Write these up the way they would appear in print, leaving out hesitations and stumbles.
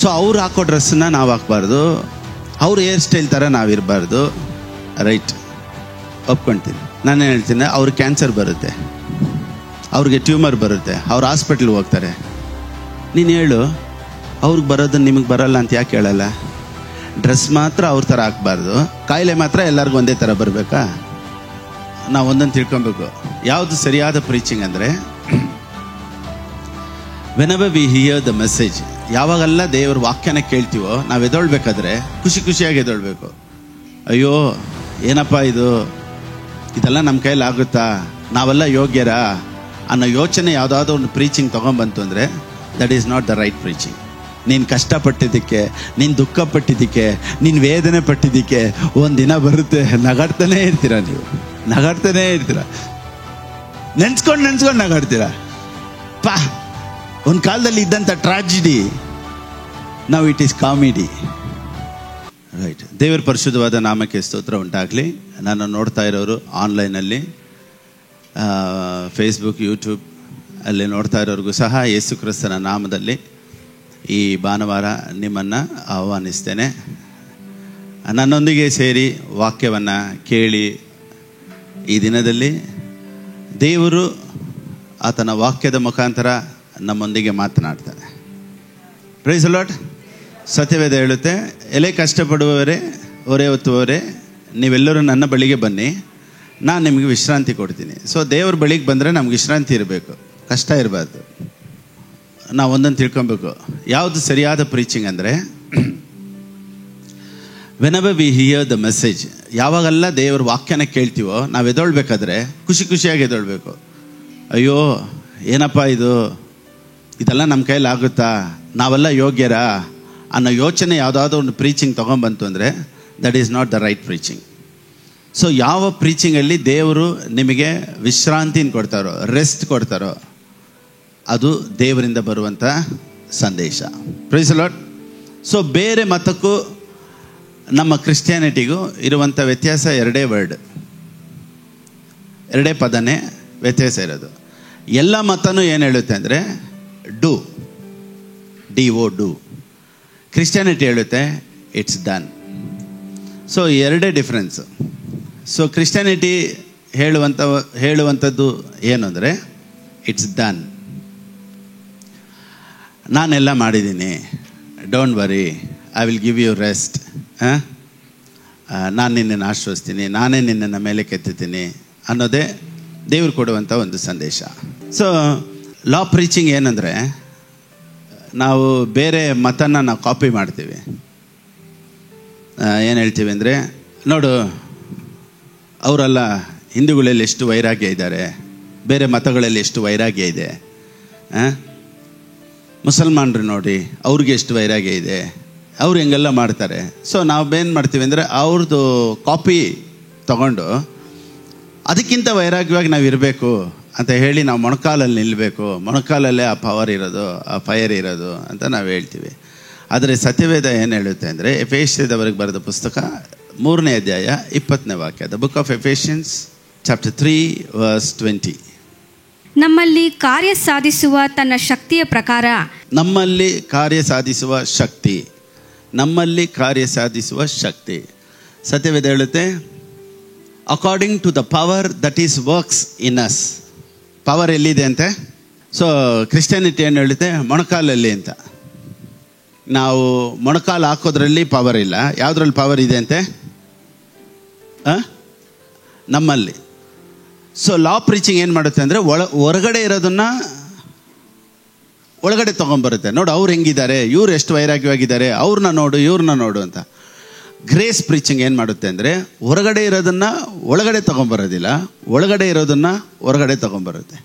So ಅವ್ರು ಹಾಕೋ ಡ್ರೆಸ್ಸನ್ನ ನಾವು ಹಾಕ್ಬಾರ್ದು, ಅವ್ರ ಹೇರ್ ಸ್ಟೈಲ್ ಥರ ನಾವಿರಬಾರ್ದು. ರೈಟ್, ಒಪ್ಕೊಳ್ತೀನಿ. ನಾನೇನು ಹೇಳ್ತೀನಿ, ಅವ್ರಿಗೆ ಕ್ಯಾನ್ಸರ್ ಬರುತ್ತೆ, ಅವ್ರಿಗೆ ಟ್ಯೂಮರ್ ಬರುತ್ತೆ, ಅವ್ರು ಹಾಸ್ಪಿಟ್ಲ್ಗೆ ಹೋಗ್ತಾರೆ. ನೀನು ಹೇಳು, ಅವ್ರಿಗೆ ಬರೋದನ್ನ ನಿಮಗೆ ಬರಲ್ಲ ಅಂತ ಯಾಕೆ ಹೇಳಲ್ಲ? ಡ್ರೆಸ್ ಮಾತ್ರ ಅವ್ರ ಥರ ಹಾಕ್ಬಾರ್ದು, ಕಾಯಿಲೆ ಮಾತ್ರ ಎಲ್ಲರಿಗೂ ಒಂದೇ ಥರ ಬರಬೇಕಾ? ನಾವು ಒಂದೊಂದು ತಿಳ್ಕೊಬೇಕು. ಯಾವುದು ಸರಿಯಾದ ಪ್ರೀಚಿಂಗ್ ಅಂದರೆ, whenever we hear the message, ಯಾವಾಗೆಲ್ಲ ದೇವ್ರ ವಾಕ್ಯನ ಕೇಳ್ತೀವೋ ನಾವು ಎದೊಳ್ಬೇಕಾದ್ರೆ ಖುಷಿಯಾಗಿ ಎದೊಳ್ಬೇಕು. ಅಯ್ಯೋ ಏನಪ್ಪ ಇದೆಲ್ಲ ನಮ್ಮ ಕೈಯಲ್ಲಿ ಆಗುತ್ತಾ, ನಾವೆಲ್ಲ ಯೋಗ್ಯರಾ ಅನ್ನೋ ಯೋಚನೆ ಯಾವುದಾದ್ರೂ ಒಂದು ಪ್ರೀಚಿಂಗ್ ತೊಗೊಂಬಂತು ಅಂದರೆ that is not the right preaching. ನೀನು ಕಷ್ಟಪಟ್ಟಿದ್ದಕ್ಕೆ, ನೀನು ದುಃಖ ಪಟ್ಟಿದ್ದಕ್ಕೆ, ನೀನು ವೇದನೆ ಪಟ್ಟಿದ್ದಕ್ಕೆ ಒಂದಿನ ಬರುತ್ತೆ, ನಗಾಡ್ತಾನೇ ಇರ್ತೀರ, ನೀವು ನಗಾಡ್ತಾನೇ ಇರ್ತೀರ, ನೆನ್ಸ್ಕೊಂಡು ನಗಾಡ್ತೀರ. ಒಂದು ಕಾಲದಲ್ಲಿ ಇದ್ದಂಥ ಟ್ರಾಜಿಡಿ ನಾವು ಇಟ್ ಈಸ್ ಕಾಮಿಡಿ. ರೈಟ್. ದೇವರ ಪರಿಶುದ್ಧವಾದ ನಾಮಕ್ಕೆ ಸ್ತೋತ್ರ ಉಂಟಾಗಲಿ. ನಾನು ನೋಡ್ತಾ ಇರೋರು ಆನ್ಲೈನಲ್ಲಿ, ಫೇಸ್ಬುಕ್, ಯೂಟ್ಯೂಬ್ ಅಲ್ಲಿ ನೋಡ್ತಾ ಇರೋರಿಗೂ ಸಹ ಯೇಸು ಕ್ರಿಸ್ತನ ನಾಮದಲ್ಲಿ ಈ ಭಾನುವಾರ ನಿಮ್ಮನ್ನು ಆಹ್ವಾನಿಸ್ತೇನೆ. ನನ್ನೊಂದಿಗೆ ಸೇರಿ ವಾಕ್ಯವನ್ನು ಕೇಳಿ ಈ ದಿನದಲ್ಲಿ ದೇವರು ಆತನ ವಾಕ್ಯದ ಮುಖಾಂತರ ನಮ್ಮೊಂದಿಗೆ ಮಾತನಾಡ್ತಾನೆ. Price the lord. ಸತ್ಯವೇದ ಹೇಳುತ್ತೆ, ಎಲೆ ಕಷ್ಟಪಡುವವರೇ, ಹೊರೆ ಹೊತ್ತುವವರೇ, ನೀವೆಲ್ಲರೂ ನನ್ನ ಬಳಿಗೆ ಬನ್ನಿ, ನಾನು ನಿಮಗೆ ವಿಶ್ರಾಂತಿ ಕೊಡ್ತೀನಿ. ಸೊ ದೇವ್ರ ಬಳಿಗೆ ಬಂದರೆ ನಮ್ಗೆ ವಿಶ್ರಾಂತಿ ಇರಬೇಕು, ಕಷ್ಟ ಇರಬಾರ್ದು. ನಾವು ಒಂದೊಂದು ತಿಳ್ಕೊಬೇಕು. ಯಾವುದು ಸರಿಯಾದ ಪ್ರೀಚಿಂಗ್ ಅಂದರೆ, whenever we hear the message, ಯಾವಾಗೆಲ್ಲ ದೇವ್ರ ವಾಕ್ಯನ ಕೇಳ್ತೀವೋ ನಾವು ಎದೊಳ್ಬೇಕಾದ್ರೆ ಖುಷಿಯಾಗಿ ಎದೊಳ್ಬೇಕು. ಅಯ್ಯೋ ಏನಪ್ಪ ಇದೆಲ್ಲ ನಮ್ಮ ಕೈಯಲ್ಲಿ ಆಗುತ್ತಾ, ನಾವೆಲ್ಲ ಯೋಗ್ಯರಾ ಅನ್ನೋ ಯೋಚನೆ ಯಾವುದಾದ್ರೂ ಒಂದು ಪ್ರೀಚಿಂಗ್ ತೊಗೊಂಬಂತು ಅಂದರೆ that is not the right preaching. So ಯಾವ ಪ್ರೀಚಿಂಗಲ್ಲಿ ದೇವರು ನಿಮಗೆ ವಿಶ್ರಾಂತಿನ ಕೊಡ್ತಾರೋ, ರೆಸ್ಟ್ ಕೊಡ್ತಾರೋ, ಅದು ದೇವರಿಂದ ಬರುವಂಥ ಸಂದೇಶ. Price the lord. ಸೊ ಬೇರೆ ಮತಕ್ಕೂ ನಮ್ಮ ಕ್ರಿಶ್ಚಿಯಾನಿಟಿಗೂ ಇರುವಂಥ ವ್ಯತ್ಯಾಸ ಎರಡೇ ಪದನೇ ವ್ಯತ್ಯಾಸ ಇರೋದು. ಎಲ್ಲ ಮತನೂ ಏನು ಹೇಳುತ್ತೆ ಅಂದರೆ ಡೂ, DO. ಕ್ರಿಶ್ಚಿಯಾನಿಟಿ ಹೇಳುತ್ತೆ ಇಟ್ಸ್ ಡನ್. ಸೊ ಎರಡೇ ಡಿಫ್ರೆನ್ಸು. ಸೊ ಕ್ರಿಶ್ಚಿಯಾನಿಟಿ ಹೇಳುವಂಥದ್ದು ಏನು ಅಂದರೆ ಇಟ್ಸ್ ಡನ್, ನಾನೆಲ್ಲ ಮಾಡಿದ್ದೀನಿ, don't worry, I will give you rest, ನಾನು ನಿನ್ನನ್ನು ಆಶ್ರಯಿಸ್ತೀನಿ, ನಾನೇ ನಿನ್ನನ್ನು ಮೇಲೆ ಕೆತ್ತುತ್ತೀನಿ ಅನ್ನೋದೇ ದೇವ್ರು ಕೊಡುವಂಥ ಒಂದು ಸಂದೇಶ. ಸೊ ಲಾ ಪ್ರೀಚಿಂಗ್ ಏನಂದರೆ, ನಾವು ಬೇರೆ ಮತನ ನಾವು ಕಾಪಿ ಮಾಡ್ತೀವಿ. ಏನು ಹೇಳ್ತೀವಿ ಅಂದರೆ, ನೋಡು ಅವರೆಲ್ಲ ಹಿಂದೂಗಳಲ್ಲಿ ಎಷ್ಟು ವೈರಾಗ್ಯ ಇದ್ದಾರೆ, ಬೇರೆ ಮತಗಳಲ್ಲಿ ಎಷ್ಟು ವೈರಾಗ್ಯ ಇದೆ, ಮುಸಲ್ಮಾನರು ನೋಡಿ ಅವ್ರಿಗೆ ಎಷ್ಟು ವೈರಾಗ್ಯ ಇದೆ, ಅವ್ರು ಹೆಂಗೆಲ್ಲ ಮಾಡ್ತಾರೆ. ಸೊ ನಾವೇನು ಮಾಡ್ತೀವಿ ಅಂದರೆ ಅವ್ರದ್ದು ಕಾಪಿ ತಗೊಂಡು ಅದಕ್ಕಿಂತ ವೈರಾಗ್ಯವಾಗಿ ನಾವು ಇರಬೇಕು ಅಂತ ಹೇಳಿ ನಾವು ಮೊಣಕಾಲಲ್ಲಿ ನಿಲ್ಲಬೇಕು, ಮೊಣಕಾಲಲ್ಲೇ ಆ ಪವರ್ ಇರೋದು, ಆ ಫೈರ್ ಇರೋದು ಅಂತ ನಾವು ಹೇಳ್ತೀವಿ. ಆದರೆ ಸತ್ಯವೇದ ಏನು ಹೇಳುತ್ತೆ ಅಂದರೆ, ಎಫೆಸಿಯದವರಿಗೆ ಬರೆದ ಪುಸ್ತಕ 3ನೇ ಅಧ್ಯಾಯ 20ನೇ ವಾಕ್ಯ, the book of Ephesians chapter 3 verse 20. ನಮ್ಮಲ್ಲಿ ಕಾರ್ಯ ಸಾಧಿಸುವ ತನ್ನ ಶಕ್ತಿಯ ಪ್ರಕಾರ, ನಮ್ಮಲ್ಲಿ ಕಾರ್ಯ ಸಾಧಿಸುವ ಶಕ್ತಿ, ನಮ್ಮಲ್ಲಿ ಕಾರ್ಯ ಸಾಧಿಸುವ ಶಕ್ತಿ. ಸತ್ಯವೇದ ಹೇಳುತ್ತೆ according to the power that is works in us. Power ಎಲ್ಲಿದೆ ಅಂತೆ? ಸೊ ಕ್ರಿಶ್ಚಿಯಾನಿಟಿ ಏನು ಹೇಳುತ್ತೆ ಮೊಣಕಾಲಲ್ಲಿ ಅಂತ. ನಾವು ಮೊಣಕಾಲು ಹಾಕೋದ್ರಲ್ಲಿ ಪವರ್ ಇಲ್ಲ, ಯಾವುದ್ರಲ್ಲಿ ಪವರ್ ಇದೆ ಅಂತೆ? ನಮ್ಮಲ್ಲಿ. ಸೊ ಲಾ ಪ್ರೀಚಿಂಗ್ ಏನು ಮಾಡುತ್ತೆ ಅಂದರೆ ಹೊರಗಡೆ ಇರೋದನ್ನು ಒಳಗಡೆ ತೊಗೊಂಬರುತ್ತೆ. ನೋಡು ಅವ್ರು ಹೆಂಗಿದ್ದಾರೆ, ಇವ್ರು ಎಷ್ಟು ವೈರಾಗ್ಯವಾಗಿದ್ದಾರೆ, ಅವ್ರನ್ನ ನೋಡು, ಇವ್ರನ್ನ ನೋಡು ಅಂತ. ಗ್ರೇಸ್ ಪ್ರೀಚಿಂಗ್ ಏನು ಮಾಡುತ್ತೆ ಅಂದರೆ ಹೊರಗಡೆ ಇರೋದನ್ನು ಒಳಗಡೆ ತೊಗೊಂಬರೋದಿಲ್ಲ, ಒಳಗಡೆ ಇರೋದನ್ನು ಹೊರಗಡೆ ತೊಗೊಂಬರುತ್ತೆ.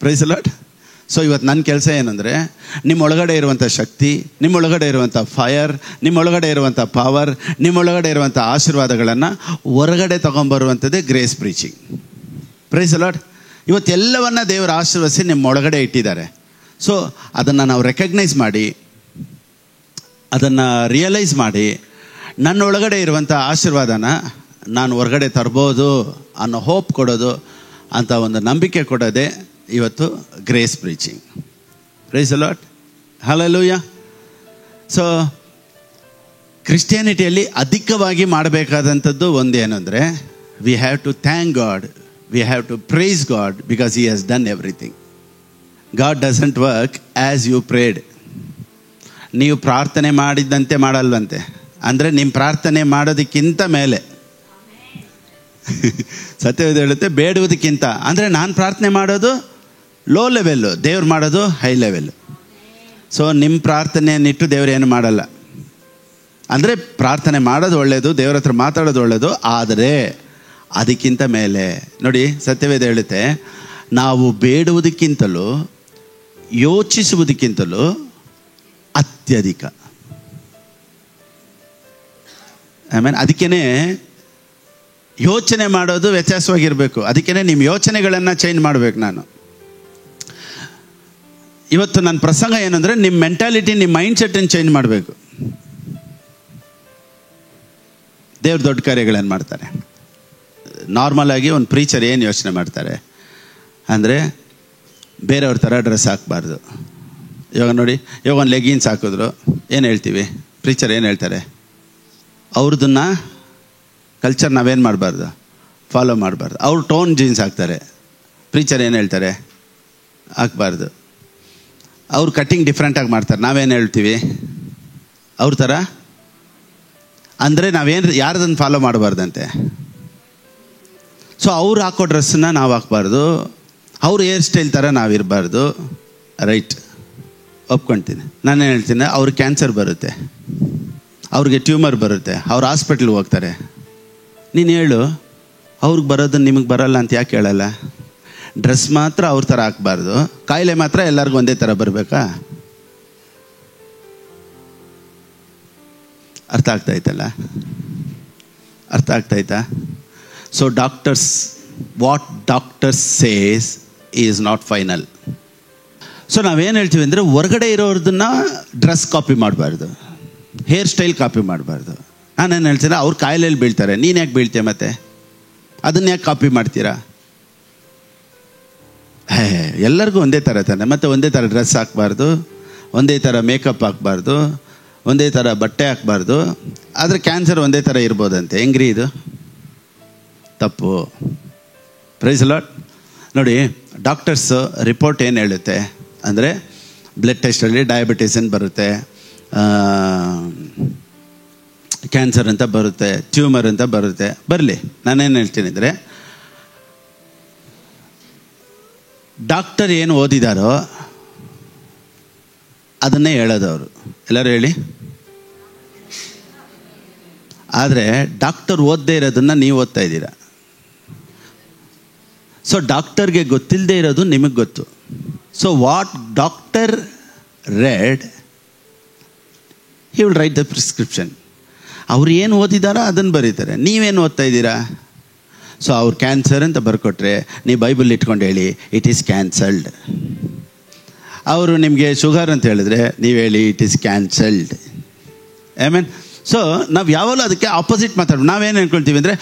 Praise the lord. ಸೊ ಇವತ್ತು ನನ್ನ ಕೆಲಸ ಏನಂದರೆ, ನಿಮ್ಮೊಳಗಡೆ ಇರುವಂಥ ಶಕ್ತಿ, ನಿಮ್ಮೊಳಗಡೆ ಇರುವಂಥ ಫೈರ್, ನಿಮ್ಮೊಳಗಡೆ ಇರುವಂಥ ಪವರ್, ನಿಮ್ಮೊಳಗಡೆ ಇರುವಂಥ ಆಶೀರ್ವಾದಗಳನ್ನು ಹೊರಗಡೆ ತೊಗೊಂಬರುವಂಥದ್ದೇ grace preaching. Praise the lord. ಇವತ್ತೆಲ್ಲವನ್ನ ದೇವರ ಆಶೀರ್ವದಿಸಿ ನಿಮ್ಮೊಳಗಡೆ ಇಟ್ಟಿದ್ದಾರೆ. ಸೊ ಅದನ್ನು ನಾವು ರೆಕಗ್ನೈಸ್ ಮಾಡಿ, ಅದನ್ನು ರಿಯಲೈಸ್ ಮಾಡಿ, ನನ್ನೊಳಗಡೆ ಇರುವಂಥ ಆಶೀರ್ವಾದನ ನಾನು ಹೊರಗಡೆ ತರ್ಬೋದು ಅನ್ನೋ ಹೋಪ್ ಕೊಡೋದು, ಅಂತ ಒಂದು ನಂಬಿಕೆ ಕೊಡೋದೇ ಇವತ್ತು grace preaching. Praise the lord. Hallelujah. So ಕ್ರಿಶ್ಚಿಯಾನಿಟಿಯಲ್ಲಿ ಅಧಿಕವಾಗಿ ಮಾಡಬೇಕಾದಂಥದ್ದು ಒಂದೇನು ಅಂದರೆ, we have to thank God, we have to praise God because he has done everything. God doesn't work as you prayed. ನೀವು ಪ್ರಾರ್ಥನೆ ಮಾಡಿದ್ದಂತೆ ಮಾಡಲ್ವಂತೆ. ಅಂದರೆ ನಿಮ್ಮ ಪ್ರಾರ್ಥನೆ ಮಾಡೋದಕ್ಕಿಂತ ಮೇಲೆ ಸತ್ಯವೇದ ಹೇಳುತ್ತೆ, ಬೇಡುವುದಕ್ಕಿಂತ. ಅಂದರೆ ನಾನು ಪ್ರಾರ್ಥನೆ ಮಾಡೋದು ಲೋ ಲೆವೆಲ್ಲು, ದೇವ್ರು ಮಾಡೋದು ಹೈ ಲೆವೆಲ್ಲು. ಸೊ ನಿಮ್ಮ ಪ್ರಾರ್ಥನೆಯನ್ನಿಟ್ಟು ದೇವ್ರು ಏನು ಮಾಡಲ್ಲ. ಅಂದರೆ ಪ್ರಾರ್ಥನೆ ಮಾಡೋದು ಒಳ್ಳೆಯದು, ದೇವ್ರ ಹತ್ರ ಮಾತಾಡೋದು ಒಳ್ಳೆಯದು, ಆದರೆ ಅದಕ್ಕಿಂತ ಮೇಲೆ ನೋಡಿ, ಸತ್ಯವೇದ ಹೇಳುತ್ತೆ, ನಾವು ಬೇಡುವುದಕ್ಕಿಂತಲೂ ಯೋಚಿಸುವುದಕ್ಕಿಂತಲೂ ಅತ್ಯಧಿಕ. ಆಮೇಲೆ ಅದಕ್ಕೇ ಯೋಚನೆ ಮಾಡೋದು ವ್ಯತ್ಯಾಸವಾಗಿರಬೇಕು. ಅದಕ್ಕೇ ನಿಮ್ಮ ಯೋಚನೆಗಳನ್ನು ಚೇಂಜ್ ಮಾಡಬೇಕು. ನಾನು ಇವತ್ತು ನನ್ನ ಪ್ರಸಂಗ ಏನಂದರೆ, ನಿಮ್ಮ ಮೆಂಟಾಲಿಟಿ, ನಿಮ್ಮ ಮೈಂಡ್ ಸೆಟ್ಟನ್ನು ಚೇಂಜ್ ಮಾಡಬೇಕು. ದೇವ್ರ ದೊಡ್ಡ ಕಾರ್ಯಗಳನ್ನು ಮಾಡ್ತಾರೆ. ನಾರ್ಮಲ್ ಆಗಿ ಒಂದು ಪ್ರೀಚರ್ ಏನು ಯೋಚನೆ ಮಾಡ್ತಾರೆ ಅಂದರೆ, ಬೇರೆಯವ್ರ ಥರ ಡ್ರೆಸ್ ಹಾಕಬಾರ್ದು. ಇವಾಗ ನೋಡಿ, ಇವಾಗ ಒಂದು ಲೆಗಿನ್ಸ್ ಹಾಕಿದ್ರು, ಏನು ಹೇಳ್ತೀವಿ? ಪ್ರೀಚರ್ ಏನು ಹೇಳ್ತಾರೆ? ಅವ್ರದನ್ನ ಕಲ್ಚರ್ ನಾವೇನು ಮಾಡಬಾರ್ದು, ಫಾಲೋ ಮಾಡಬಾರ್ದು. ಅವ್ರು ಟೋನ್ ಜೀನ್ಸ್ ಹಾಕ್ತಾರೆ, ಪ್ರೀಚರ್ ಏನು ಹೇಳ್ತಾರೆ? ಹಾಕಬಾರ್ದು. ಅವ್ರು ಕಟ್ಟಿಂಗ್ ಡಿಫ್ರೆಂಟಾಗಿ ಮಾಡ್ತಾರೆ, ನಾವೇನು ಹೇಳ್ತೀವಿ? ಅವ್ರ ಥರ. ಅಂದರೆ ನಾವೇನು ಯಾರ್ದನ್ನು ಫಾಲೋ ಮಾಡಬಾರ್ದಂತೆ. ಸೊ ಅವ್ರು ಹಾಕೋ ಡ್ರೆಸ್ಸನ್ನ ನಾವು ಹಾಕ್ಬಾರ್ದು, ಅವ್ರ ಹೇರ್ ಸ್ಟೈಲ್ ಥರ ನಾವಿರಬಾರ್ದು. ರೈಟ್, ಒಪ್ಕೊಳ್ತೀನಿ. ನಾನೇನು ಹೇಳ್ತೀನಿ, ಅವ್ರಿಗೆ ಕ್ಯಾನ್ಸರ್ ಬರುತ್ತೆ, ಅವ್ರಿಗೆ ಟ್ಯೂಮರ್ ಬರುತ್ತೆ, ಅವ್ರು ಹಾಸ್ಪಿಟ್ಲಿಗೆ ಹೋಗ್ತಾರೆ. ನೀನು ಹೇಳು, ಅವ್ರಿಗೆ ಬರೋದನ್ನು ನಿಮಗೆ ಬರೋಲ್ಲ ಅಂತ ಯಾಕೆ ಹೇಳಲ್ಲ? ಡ್ರೆಸ್ ಮಾತ್ರ ಅವ್ರ ಥರ ಹಾಕ್ಬಾರ್ದು, ಕಾಯಿಲೆ ಮಾತ್ರ ಎಲ್ಲರಿಗೂ ಒಂದೇ ಥರ ಬರಬೇಕಾ? ಅರ್ಥ ಆಗ್ತಾಯ್ತಲ್ಲ? ಅರ್ಥ ಆಗ್ತಾಯ್ತಾ? So doctors, what doctors says is not final. So ನಾವೇನು ಹೇಳ್ತೀವಿ ಅಂದರೆ, ಹೊರಗಡೆ ಇರೋರ್ದನ್ನ ಡ್ರೆಸ್ ಕಾಪಿ ಮಾಡಬಾರ್ದು, ಹೇರ್ ಸ್ಟೈಲ್ ಕಾಪಿ ಮಾಡಬಾರ್ದು. ನಾನೇನು ಹೇಳ್ತೀನಿ, ಅವ್ರು ಕಾಯಿಲೆಯಲ್ಲಿ ಬೀಳ್ತಾರೆ, ನೀನು ಯಾಕೆ ಬೀಳ್ತೀಯ? ಮತ್ತೆ ಅದನ್ನ ಯಾಕೆ ಕಾಪಿ ಮಾಡ್ತೀರಾ? ಎಲ್ಲರಿಗೂ ಒಂದೇ ಥರ ತಾನೆ. ಮತ್ತು ಒಂದೇ ಥರ ಡ್ರೆಸ್ ಹಾಕಬಾರ್ದು, ಒಂದೇ ಥರ ಮೇಕಪ್ ಹಾಕಬಾರ್ದು, ಒಂದೇ ಥರ ಬಟ್ಟೆ ಹಾಕಬಾರ್ದು. ಆದರೆ ಕ್ಯಾನ್ಸರ್ ಒಂದೇ ಥರ ಇರ್ಬೋದಂತೆ. ಹೆಂಗ್ರಿ ಇದು? ತಪ್ಪು. Praise Lord. ನೋಡಿ, ಡಾಕ್ಟರ್ಸ್ ರಿಪೋರ್ಟ್ ಏನು ಹೇಳುತ್ತೆ ಅಂದರೆ, ಬ್ಲಡ್ ಟೆಸ್ಟಲ್ಲಿ ಡಯಾಬಿಟಿಸ್ ಅಂತ ಬರುತ್ತೆ, ಕ್ಯಾನ್ಸರ್ ಅಂತ ಬರುತ್ತೆ, ಟ್ಯೂಮರ್ ಅಂತ ಬರುತ್ತೆ. ಬರಲಿ, ನಾನೇನು ಹೇಳ್ತೀನಿ ಅಂದರೆ, ಡಾಕ್ಟರ್ ಏನು ಓದಿದಾರೋ ಅದನ್ನೇ ಹೇಳೋದವರು. ಎಲ್ಲರೂ ಹೇಳಿ. ಆದರೆ ಡಾಕ್ಟರ್ ಓದದೇ ಇರೋದನ್ನು ನೀವು ಓದ್ತಾ ಇದ್ದೀರಾ. ಸೊ ಡಾಕ್ಟರ್ಗೆ ಗೊತ್ತಿಲ್ಲದೆ ಇರೋದು ನಿಮಗೆ ಗೊತ್ತು. So what doctor red, he will write the prescription. ಅವ್ರು ಏನು ಓದಿದಾರೋ ಅದನ್ನು ಬರೀತಾರೆ. ನೀವೇನು ಓದ್ತಾ ಇದ್ದೀರಾ? ಸೊ ಅವ್ರು ಕ್ಯಾನ್ಸರ್ ಅಂತ ಬರ್ಕೊಟ್ರೆ ನೀವು ಬೈಬಲ್ ಇಟ್ಕೊಂಡು ಹೇಳಿ, ಇಟ್ ಈಸ್ ಕ್ಯಾನ್ಸಲ್ಡ್. ಅವರು ನಿಮಗೆ ಶುಗರ್ ಅಂತ ಹೇಳಿದ್ರೆ ನೀವು ಹೇಳಿ, it is cancelled. I mean, so ನಾವು ಯಾವಾಗಲೂ ಅದಕ್ಕೆ ಆಪೋಸಿಟ್ ಮಾತಾಡ್ಬೋದು. ನಾವೇನು ಹೇಳ್ಕೊಳ್ತೀವಿ ಅಂದರೆ,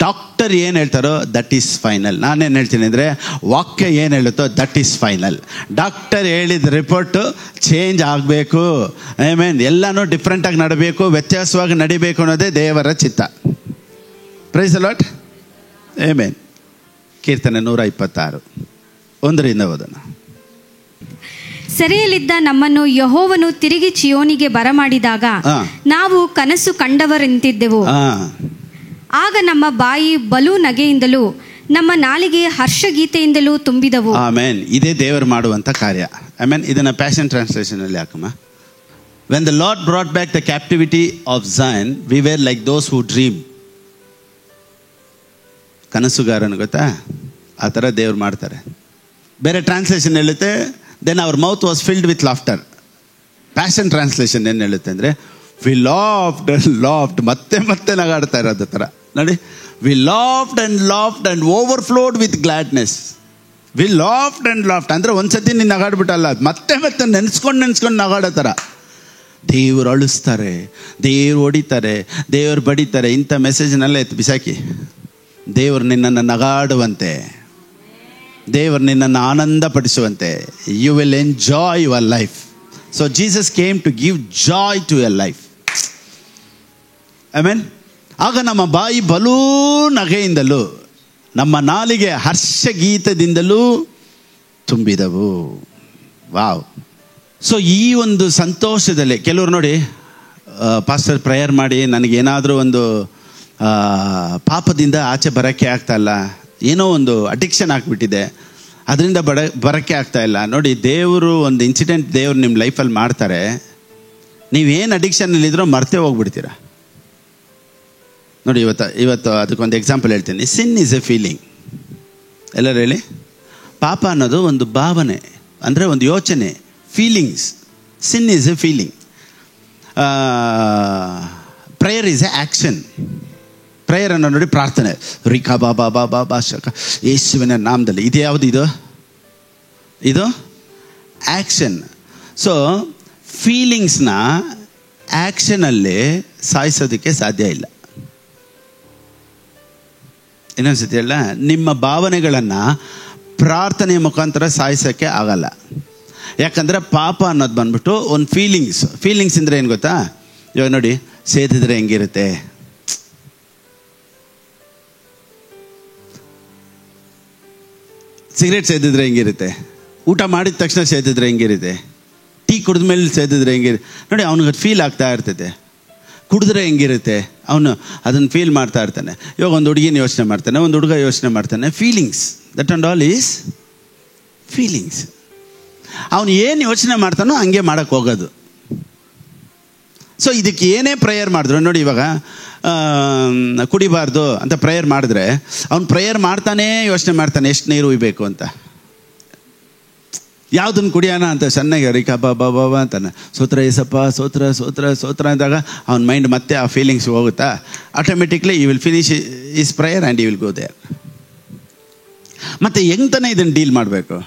ಡಾಕ್ಟರ್ ಏನು ಹೇಳ್ತಾರೋ ದಟ್ ಈಸ್ ಫೈನಲ್. ನಾನೇನು ಹೇಳ್ತೀನಿ ಅಂದರೆ, ವಾಕ್ಯ ಏನು ಹೇಳುತ್ತೋ ದಟ್ ಈಸ್ ಫೈನಲ್. ಡಾಕ್ಟರ್ ಹೇಳಿದ ರಿಪೋರ್ಟು ಚೇಂಜ್ ಆಗಬೇಕು. ಐ ಮೀನ್, ಎಲ್ಲನೂ ಡಿಫ್ರೆಂಟಾಗಿ ನಡಬೇಕು, ವ್ಯತ್ಯಾಸವಾಗಿ ನಡಿಬೇಕು ಅನ್ನೋದೇ ದೇವರ ಚಿತ್ತ. Praise the Lord. ಆಮೆನ್. ಕೀರ್ತನೆ 126 1ರಿಂದ ಓದೋಣ. ಸೆರೆಯಲ್ಲಿದ್ದ ನಮ್ಮನ್ನು ಯೆಹೋವನು ತಿರುಗಿ ಚಿಯೋನಿಗೆ ಬರಮಾಡಿದಾಗ ನಾವು ಕನಸು ಕಂಡವರೆಂತಿದ್ದೆವು. ಆಗ ನಮ್ಮ ಬಾಯಿ ಬಲು ನಗೆಯಿಂದಲೂ ನಮ್ಮ ನಾಲಿಗೆ ಹರ್ಷಗೀತೆಯಿಂದಲೂ ತುಂಬಿದವು. ಆಮೆನ್. ಇದೇ ದೇವರು ಮಾಡುವಂಥ ಕಾರ್ಯ. ಆಮೆನ್. ಇದನ್ನ ಪ್ಯಾಷನ್ ಟ್ರಾನ್ಸ್ಲೇಷನ್ ಅಲ್ಲಿ ಹಾಕಮ್ಮ. When the Lord brought back the captivity of Zion, we were like those who dream. ಕನಸುಗಾರನು ಗೊತ್ತಾ? ಆ ಥರ ದೇವ್ರು ಮಾಡ್ತಾರೆ. ಬೇರೆ ಟ್ರಾನ್ಸ್ಲೇಷನ್ ಹೇಳುತ್ತೆ, then our mouth was filled with laughter. Passion translation ಏನು ಹೇಳುತ್ತೆ ಅಂದರೆ, ವಿ ಲಾಫ್ಡ್ ಅಂಡ್ ಲಾಫ್ಡ್, ಮತ್ತೆ ಮತ್ತೆ ನಗಾಡ್ತಾ ಇರೋದು ಥರ ನೋಡಿ. We laughed and laughed and overflowed with gladness. We laughed and laughed ಅಂದರೆ ಒಂದ್ಸತಿ ನೀನು ನಗಾಡ್ಬಿಟ್ಟಲ್ಲ, ಮತ್ತೆ ಮತ್ತೆ ನೆನೆಸ್ಕೊಂಡು ನಗಾಡೋ ಥರ. ದೇವ್ರು ಅಳಿಸ್ತಾರೆ, ದೇವ್ರು ಹೊಡಿತಾರೆ, ದೇವ್ರು ಬಡಿತಾರೆ. ಇಂಥ ಮೆಸೇಜ್ನೆಲ್ಲ ಎತ್ತು ಬಿಸಾಕಿ. ದೇವರು ನಿನ್ನನ್ನು ನಗಾಡುವಂತೆ, ದೇವರು ನಿನ್ನನ್ನು ಆನಂದ ಪಡಿಸುವಂತೆ. You will enjoy your life. So Jesus came to give joy to a life. Amen. ಆಗ ನಮ್ಮ ಬಾಯಿ ಬಲೂ ನಗೆಯಿಂದಲೂ ನಮ್ಮ ನಾಲಿಗೆ ಹರ್ಷಗೀತದಿಂದಲೂ ತುಂಬಿದವು. ವಾವ್. ಸೊ ಈ ಒಂದು ಸಂತೋಷದಲ್ಲಿ ಕೆಲವರು ನೋಡಿ, ಪಾಸ್ಟರ್ ಪ್ರೇಯರ್ ಮಾಡಿ ನನಗೇನಾದರೂ ಒಂದು ಪಾಪದಿಂದ ಆಚೆ ಬರೋಕ್ಕೆ ಆಗ್ತಾಯಿಲ್ಲ, ಏನೋ ಒಂದು ಅಡಿಕ್ಷನ್ ಆಗಿಬಿಟ್ಟಿದೆ, ಅದರಿಂದ ಬರೋಕ್ಕೆ ಆಗ್ತಾಯಿಲ್ಲ. ನೋಡಿ, ದೇವರು ಒಂದು ಇನ್ಸಿಡೆಂಟ್ ದೇವರು ನಿಮ್ಮ ಲೈಫಲ್ಲಿ ಮಾಡ್ತಾರೆ, ನೀವೇನು ಅಡಿಕ್ಷನಲ್ಲಿದ್ರೋ ಮರ್ತೇ ಹೋಗ್ಬಿಡ್ತೀರ. ನೋಡಿ, ಇವತ್ತು ಅದಕ್ಕೊಂದು ಎಕ್ಸಾಂಪಲ್ ಹೇಳ್ತೀನಿ. ಸಿನ್ ಈಸ್ ಎ ಫೀಲಿಂಗ್. ಎಲ್ಲರೂ ಹೇಳಿ. ಪಾಪ ಅನ್ನೋದು ಒಂದು ಭಾವನೆ, ಅಂದರೆ ಒಂದು ಯೋಚನೆ, feelings. Sin is A feeling. Prayer is A action. Prayer ಅನ್ನೋ ನೋಡಿ ಪ್ರಾರ್ಥನೆ, ರಿಕಾ ಬಾಬಾ ಬಾಬಾ ಬಾ ಶಕ ಯೇಸುವಿನ ನಾಮದಲ್ಲಿ. ಇದು ಯಾವುದು? ಇದು ಆ್ಯಕ್ಷನ್. ಸೊ ಫೀಲಿಂಗ್ಸ್ನ ಆ್ಯಕ್ಷನಲ್ಲಿ ಸಾಯಿಸೋದಕ್ಕೆ ಸಾಧ್ಯ ಇಲ್ಲ. ಇನ್ನೊಂದ್ಸತಿ ಹೇಳ, ನಿಮ್ಮ ಭಾವನೆಗಳನ್ನು ಪ್ರಾರ್ಥನೆಯ ಮುಖಾಂತರ ಸಾಯಿಸೋಕ್ಕೆ ಆಗಲ್ಲ. ಯಾಕಂದರೆ ಪಾಪ ಅನ್ನೋದು ಬಂದ್ಬಿಟ್ಟು ಒಂದು ಫೀಲಿಂಗ್ಸ್ ಅಂದರೆ ಏನು ಗೊತ್ತಾ? ಇವಾಗ ನೋಡಿ, ಸೇದಿದ್ರೆ ಹೆಂಗಿರುತ್ತೆ, ಸಿಗರೇಟ್ ಸೇದಿದ್ರೆ ಹೆಂಗಿರುತ್ತೆ, ಊಟ ಮಾಡಿದ ತಕ್ಷಣ ಸೇದಿದ್ರೆ ಹೆಂಗಿರುತ್ತೆ, ಟೀ ಕುಡಿದ ಮೇಲೆ ಸೇದಿದ್ರೆ ಹೆಂಗಿರುತ್ತೆ. ನೋಡಿ, ಅವ್ನಿಗೆ ಫೀಲ್ ಆಗ್ತಾ ಇರ್ತೈತೆ. ಕುಡಿದ್ರೆ ಹೆಂಗಿರುತ್ತೆ, ಅವನು ಅದನ್ನು ಫೀಲ್ ಮಾಡ್ತಾ ಇರ್ತಾನೆ. ಇವಾಗ ಒಂದು ಹುಡುಗಿನ ಯೋಚನೆ ಮಾಡ್ತಾನೆ, ಒಂದು ಹುಡುಗ ಯೋಚನೆ ಮಾಡ್ತಾನೆ. Feelings, that and all is feelings. ಅವನು ಏನು ಯೋಚನೆ ಮಾಡ್ತಾನೋ ಹಂಗೆ ಮಾಡೋಕ್ಕೆ ಹೋಗೋದು. ಸೊ ಇದಕ್ಕೆ ಏನೇ ಪ್ರೇಯರ್ ಮಾಡಿದ್ರು ನೋಡಿ, ಇವಾಗ ಕುಡಿಬಾರ್ದು ಅಂತ ಪ್ರೇಯರ್ ಮಾಡಿದ್ರೆ ಅವ್ನು ಪ್ರೇಯರ್ ಮಾಡ್ತಾನೇ ಯೋಚನೆ ಮಾಡ್ತಾನೆ ಎಷ್ಟು ನೀರು ಉಯ್ಬೇಕು ಅಂತ. ಯಾವುದನ್ನು ಕುಡಿಯೋಣ ಅಂತ ಸಣ್ಣಗೆ ರಿಕಾ ಬಾಬಾ ಬಾಬಾ ಅಂತಾನೆ, ಸೋತ್ರ ಏಸಪ್ಪ ಸೋತ್ರ ಸೋತ್ರ ಸೋತ್ರ ಅಂದಾಗ ಅವನ ಮೈಂಡ್ ಮತ್ತೆ ಆ ಫೀಲಿಂಗ್ಸ್ ಹೋಗುತ್ತಾ, automatically you will finish is prayer and you will go there. ಮತ್ತು ಹೆಂಗೆ ತಾನೇ ಇದನ್ನು ಡೀಲ್ ಮಾಡಬೇಕು?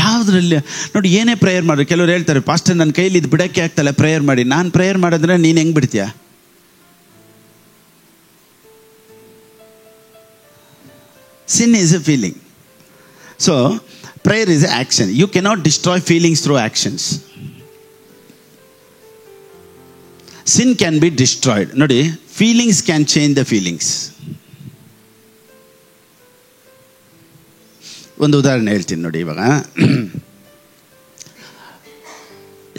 ಯಾವುದ್ರಲ್ಲಿ ನೋಡಿ, ಏನೇ ಪ್ರೇಯರ್ ಮಾಡಿ. ಕೆಲವ್ರು ಹೇಳ್ತಾರೆ, ಪಾಸ್ಟರ್ ನನ್ನ ಕೈಲಿ ಇದು ಬಿಡೋಕ್ಕೆ ಆಗ್ತಲ್ಲ, ಪ್ರೇಯರ್ ಮಾಡಿ. ನಾನು ಪ್ರೇಯರ್ ಮಾಡಿದ್ರೆ ನೀನು ಹೆಂಗೆ ಬಿಡ್ತೀಯ? Sin is a feeling. So, prayer is an action. You cannot destroy feelings through actions. Sin can be destroyed. Nodi, feelings can change the feelings. ಒಂದು ಉದಾಹರಣೆ ಹೇಳ್ತೀನಿ ನೋಡಿ.